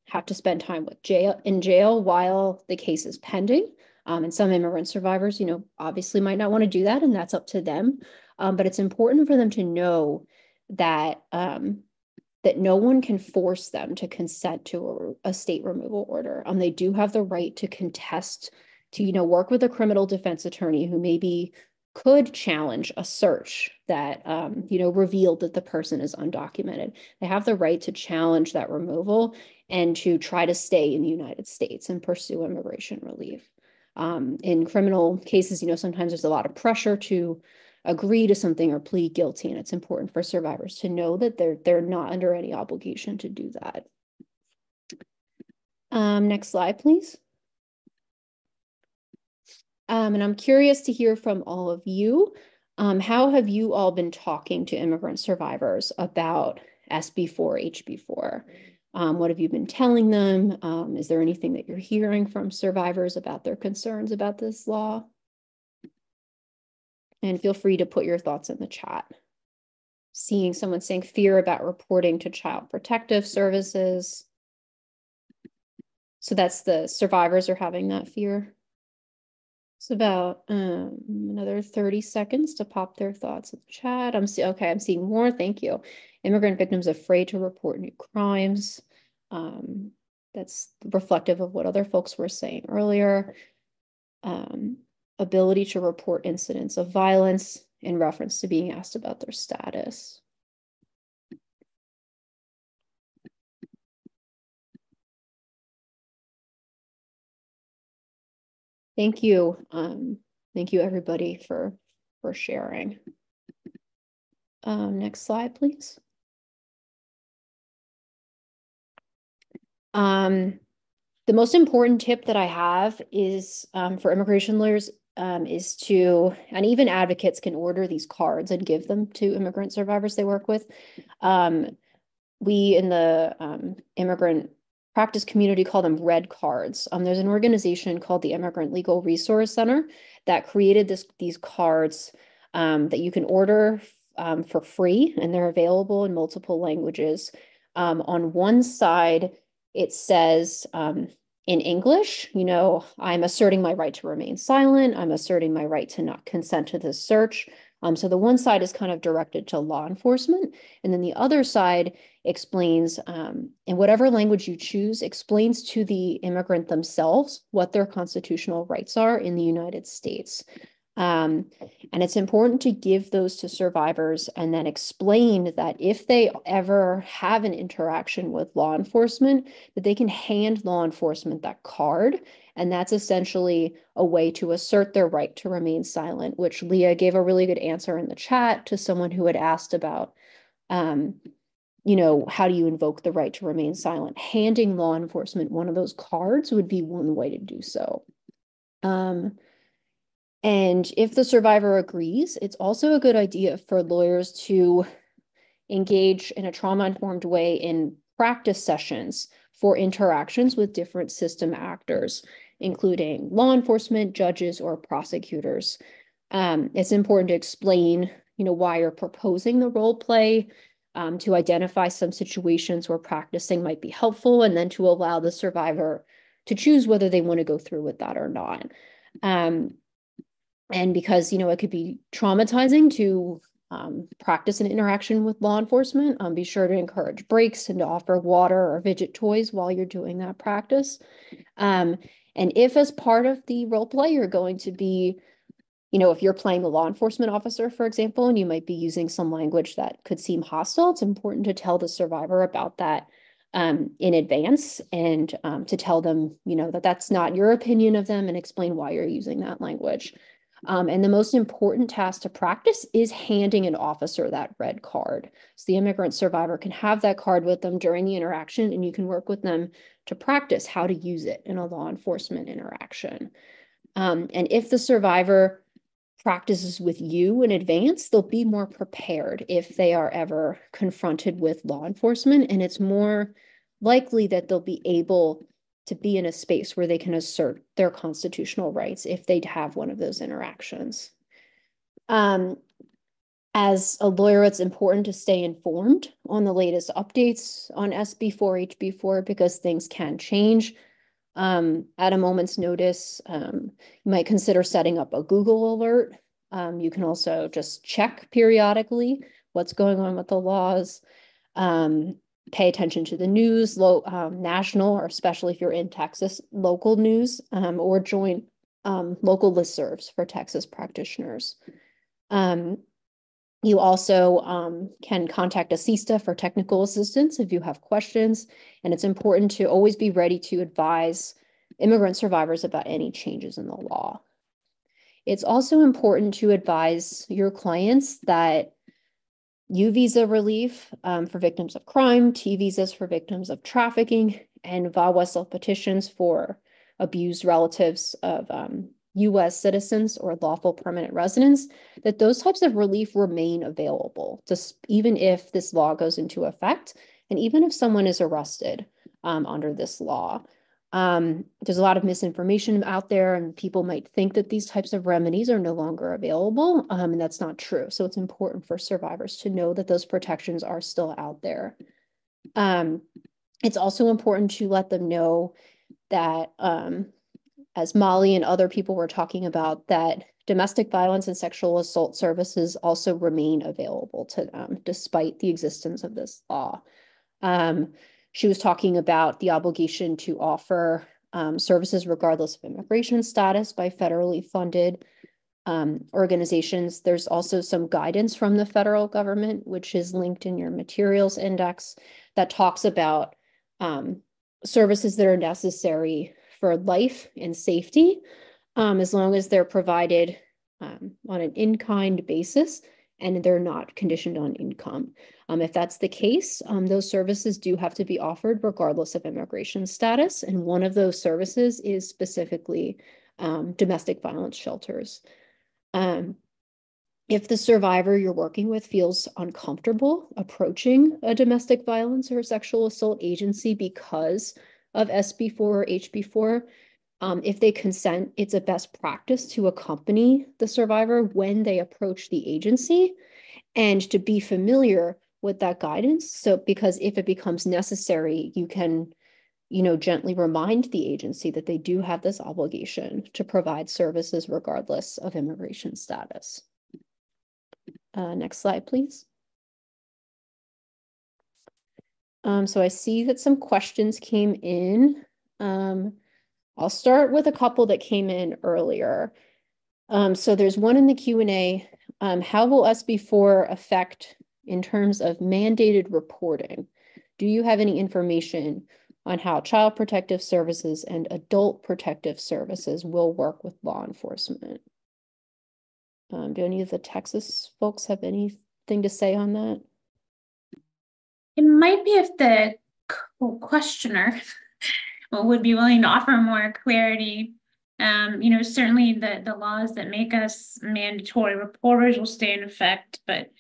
have to spend time in jail while the case is pending. And some immigrant survivors, obviously might not want to do that, and that's up to them. But it's important for them to know that that no one can force them to consent to a state removal order. They do have the right to contest, to work with a criminal defense attorney who maybe could challenge a search that revealed that the person is undocumented. They have the right to challenge that removal and to try to stay in the United States and pursue immigration relief. In criminal cases, sometimes there's a lot of pressure to agree to something or plead guilty, and it's important for survivors to know that they're not under any obligation to do that. Next slide, please. And I'm curious to hear from all of you. How have you all been talking to immigrant survivors about SB4, HB4? What have you been telling them? Is there anything that you're hearing from survivors about their concerns about this law? And feel free to put your thoughts in the chat. Seeing someone saying fear about reporting to Child Protective Services. So that's the survivors are having that fear. It's about another 30 seconds to pop their thoughts in the chat. I'm seeing more. Thank you. Immigrant victims afraid to report new crimes. That's reflective of what other folks were saying earlier. Ability to report incidents of violence in reference to being asked about their status. Thank you. Thank you everybody for sharing. Next slide, please. The most important tip that I have is for immigration lawyers is to, and even advocates can order these cards and give them to immigrant survivors they work with. We in the immigrant practice community call them red cards. There's an organization called the Immigrant Legal Resource Center that created these cards that you can order for free, and they're available in multiple languages. On one side, it says in English, I'm asserting my right to remain silent. I'm asserting my right to not consent to this search. So the one side is kind of directed to law enforcement. And then the other side explains, in whatever language you choose, explains to the immigrant themselves what their constitutional rights are in the United States. And it's important to give those to survivors and then explain that if they ever have an interaction with law enforcement, that they can hand law enforcement that card. And that's essentially a way to assert their right to remain silent, which Leah gave a really good answer in the chat to someone who had asked about, how do you invoke the right to remain silent? Handing law enforcement one of those cards would be one way to do so. And if the survivor agrees, it's also a good idea for lawyers to engage in a trauma-informed way in practice sessions for interactions with different system actors, including law enforcement, judges, or prosecutors. It's important to explain, why you're proposing the role play, to identify some situations where practicing might be helpful, and then to allow the survivor to choose whether they want to go through with that or not. And because, it could be traumatizing to practice an interaction with law enforcement, be sure to encourage breaks and to offer water or fidget toys while you're doing that practice. And if as part of the role play, you're going to be, if you're playing a law enforcement officer, for example, and you might be using some language that could seem hostile, it's important to tell the survivor about that in advance, and to tell them, that that's not your opinion of them, and explain why you're using that language. And the most important task to practice is handing an officer that red card. So the immigrant survivor can have that card with them during the interaction, and you can work with them to practice how to use it in a law enforcement interaction. And if the survivor practices with you in advance, they'll be more prepared if they are ever confronted with law enforcement, and it's more likely that they'll be able to be in a space where they can assert their constitutional rights if they have one of those interactions. As a lawyer, it's important to stay informed on the latest updates on SB4, HB4, because things can change at a moment's notice. You might consider setting up a Google alert. You can also just check periodically what's going on with the laws. Pay attention to the news, national, or especially if you're in Texas, local news, or join local listservs for Texas practitioners. You also can contact ASISTA for technical assistance if you have questions, and it's important to always be ready to advise immigrant survivors about any changes in the law. It's also important to advise your clients that U visa relief for victims of crime, T visas for victims of trafficking, and VAWA petitions for abused relatives of U.S. citizens or lawful permanent residents, that those types of relief remain available, just even if this law goes into effect, and even if someone is arrested under this law. There's a lot of misinformation out there, and people might think that these types of remedies are no longer available, and that's not true. So it's important for survivors to know that those protections are still out there. It's also important to let them know that, as Molly and other people were talking about, that domestic violence and sexual assault services also remain available to them despite the existence of this law. She was talking about the obligation to offer services regardless of immigration status by federally funded organizations. There's also some guidance from the federal government, which is linked in your materials index, that talks about services that are necessary for life and safety, as long as they're provided on an in-kind basis and they're not conditioned on income. If that's the case, those services do have to be offered regardless of immigration status. And one of those services is specifically domestic violence shelters. If the survivor you're working with feels uncomfortable approaching a domestic violence or sexual assault agency because of SB4 or HB4, if they consent, it's a best practice to accompany the survivor when they approach the agency and to be familiar with that guidance. So, because if it becomes necessary, you can, gently remind the agency that they do have this obligation to provide services regardless of immigration status. Next slide, please. So I see that some questions came in. I'll start with a couple that came in earlier. So there's one in the Q&A. How will SB4 affect in terms of mandated reporting? Do you have any information on how Child Protective Services and Adult Protective Services will work with law enforcement? Do any of the Texas folks have anything to say on that? It might be if the questioner would be willing to offer more clarity. Certainly the laws that make us mandatory reporters will stay in effect, but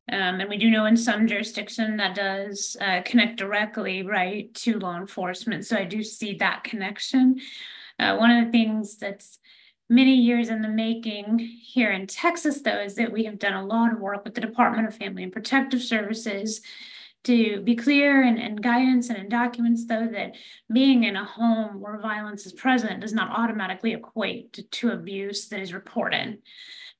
and we do know in some jurisdiction that does connect directly, right, to law enforcement. So I do see that connection. One of the things that's many years in the making here in Texas, though, is that we have done a lot of work with the Department of Family and Protective Services to be clear and guidance and in documents, though, that being in a home where violence is present does not automatically equate to abuse that is reported.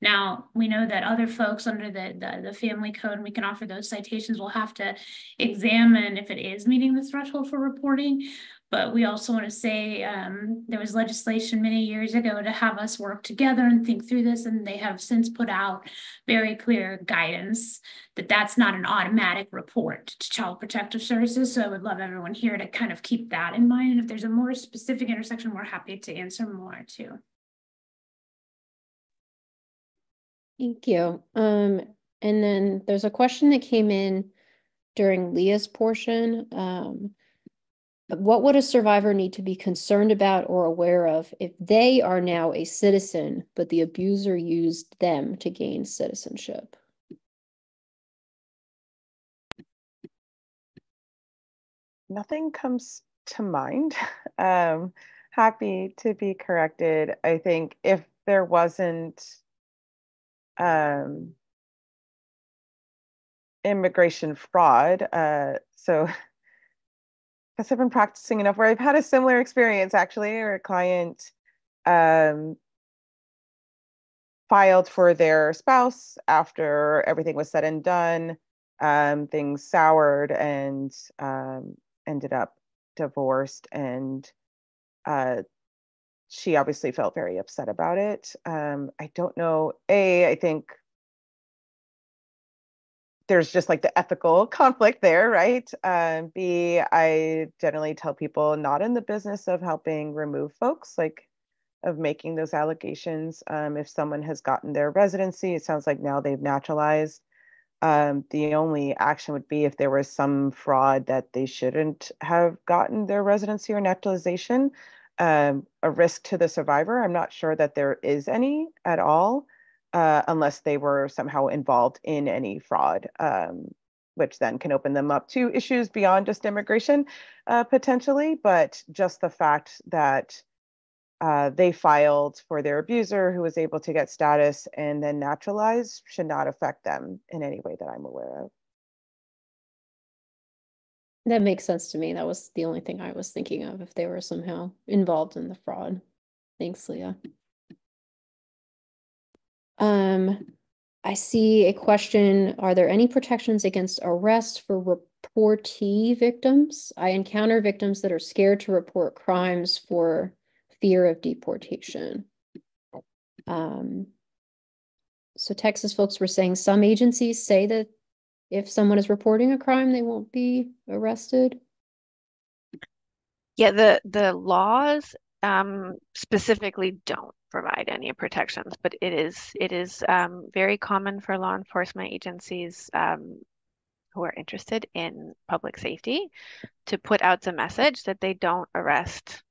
Now, we know that other folks under the family code, and we can offer those citations, will have to examine if it is meeting the threshold for reporting. But we also want to say there was legislation many years ago to have us work together and think through this, and they have since put out very clear guidance that that's not an automatic report to Child Protective Services. So I would love everyone here to kind of keep that in mind. And if there's a more specific intersection, we're happy to answer more too. Thank you. And then there's a question that came in during Leah's portion. What would a survivor need to be concerned about or aware of if they are now a citizen, but the abuser used them to gain citizenship? Nothing comes to mind. Happy to be corrected. I think if there wasn't immigration fraud, so I guess I've been practicing enough where I've had a similar experience actually, where a client filed for their spouse after everything was said and done. Things soured and ended up divorced, and she obviously felt very upset about it. I don't know. I think there's just like the ethical conflict there, right? B, I generally tell people not in the business of helping remove folks, like of making those allegations. If someone has gotten their residency, it sounds like now they've naturalized. The only action would be if there was some fraud that they shouldn't have gotten their residency or naturalization. A risk to the survivor, I'm not sure that there is any at all. Unless they were somehow involved in any fraud, which then can open them up to issues beyond just immigration, potentially. But just the fact that they filed for their abuser who was able to get status and then naturalized should not affect them in any way that I'm aware of. That makes sense to me. That was the only thing I was thinking of, if they were somehow involved in the fraud. Thanks, Leah. I see a question, are there any protections against arrest for reportee victims? I encounter victims that are scared to report crimes for fear of deportation. So Texas folks were saying some agencies say that if someone is reporting a crime, they won't be arrested. Yeah, the laws specifically don't provide any protections, but it is very common for law enforcement agencies who are interested in public safety to put out the message that they don't arrest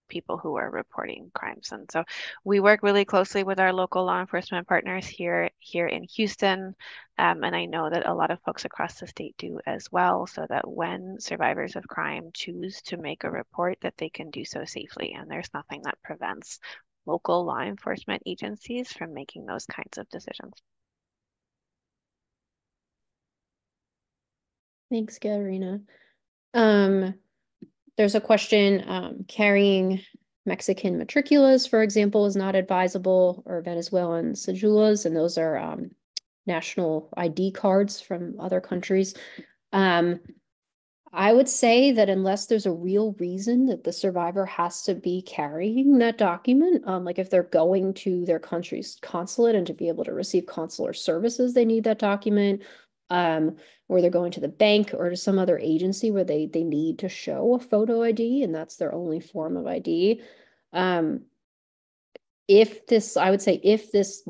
people who are reporting crimes. And so we work really closely with our local law enforcement partners here in Houston. And I know that a lot of folks across the state do as well, so that when survivors of crime choose to make a report, that they can do so safely. And there's nothing that prevents local law enforcement agencies from making those kinds of decisions. Thanks, Katharina. There's a question, carrying Mexican matriculas, for example, is not advisable, or Venezuelan cedulas, and those are national ID cards from other countries. I would say that unless there's a real reason that the survivor has to be carrying that document, like if they're going to their country's consulate and to be able to receive consular services, they need that document, or they're going to the bank or to some other agency where they need to show a photo ID and that's their only form of ID. I would say if this,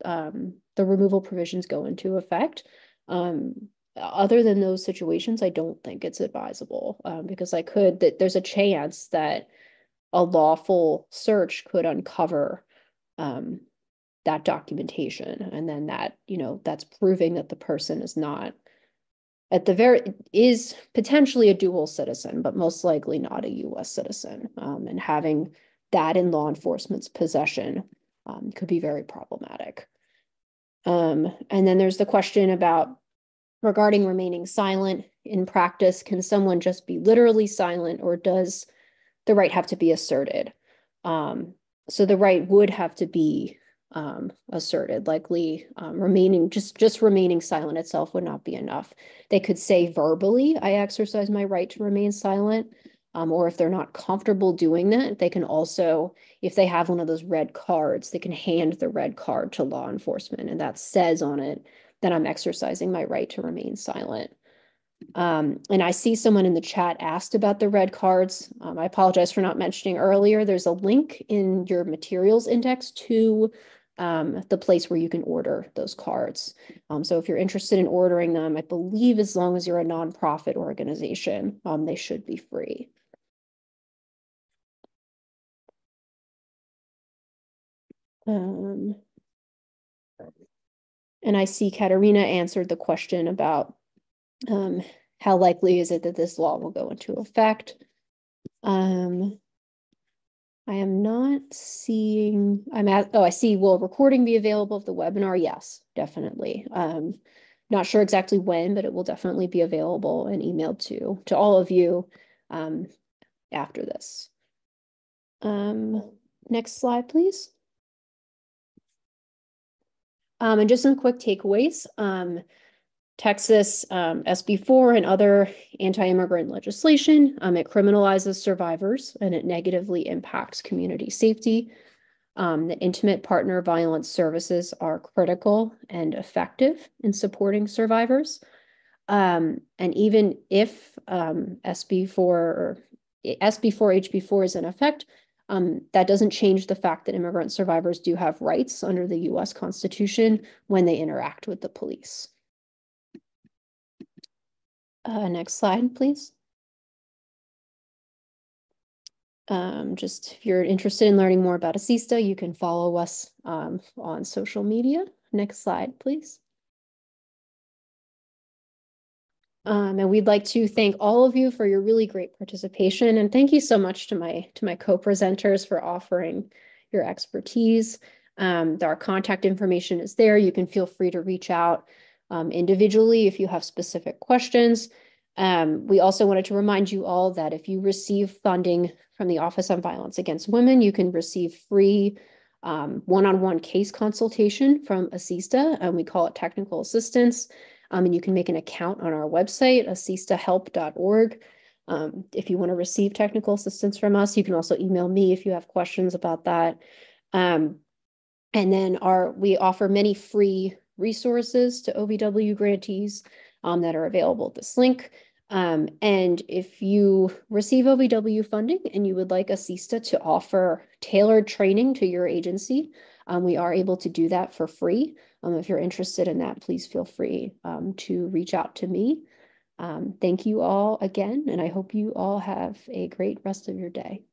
the removal provisions go into effect, other than those situations, I don't think it's advisable, because there's a chance that a lawful search could uncover that documentation, and then that, that's proving that the person is not is potentially a dual citizen, but most likely not a US citizen. And having that in law enforcement's possession could be very problematic. And then there's the question about regarding remaining silent in practice. Can someone just be literally silent, or does the right have to be asserted? So the right would have to be asserted. Likely remaining silent itself would not be enough. They could say verbally, I exercise my right to remain silent, or if they're not comfortable doing that, they can also, if they have one of those red cards, they can hand the red card to law enforcement, and that says on it that I'm exercising my right to remain silent. And I see someone in the chat asked about the red cards. I apologize for not mentioning earlier. There's a link in your materials index to the place where you can order those cards. So if you're interested in ordering them, I believe as long as you're a nonprofit organization, they should be free. And I see Katharina answered the question about how likely is it that this law will go into effect. I am not seeing, I see, will recording be available of the webinar? Yes, definitely. Not sure exactly when, but it will definitely be available and emailed to all of you after this. Next slide, please. And just some quick takeaways. Texas SB4 and other anti-immigrant legislation, it criminalizes survivors and it negatively impacts community safety. The intimate partner violence services are critical and effective in supporting survivors. And even if SB4 HB4 is in effect, that doesn't change the fact that immigrant survivors do have rights under the US Constitution when they interact with the police. Next slide, please. Just if you're interested in learning more about ASISTA, you can follow us on social media. Next slide, please. And we'd like to thank all of you for your really great participation. And thank you so much to my co-presenters for offering your expertise. Our contact information is there. You can feel free to reach out individually if you have specific questions. We also wanted to remind you all that if you receive funding from the Office on Violence Against Women, you can receive free one-on-one case consultation from ASISTA, and we call it technical assistance. And you can make an account on our website, asistahelp.org. If you want to receive technical assistance from us, you can also email me if you have questions about that. And then we offer many free resources to OVW grantees that are available at this link. And if you receive OVW funding and you would like ASISTA to offer tailored training to your agency, we are able to do that for free. If you're interested in that, please feel free to reach out to me. Thank you all again, and I hope you all have a great rest of your day.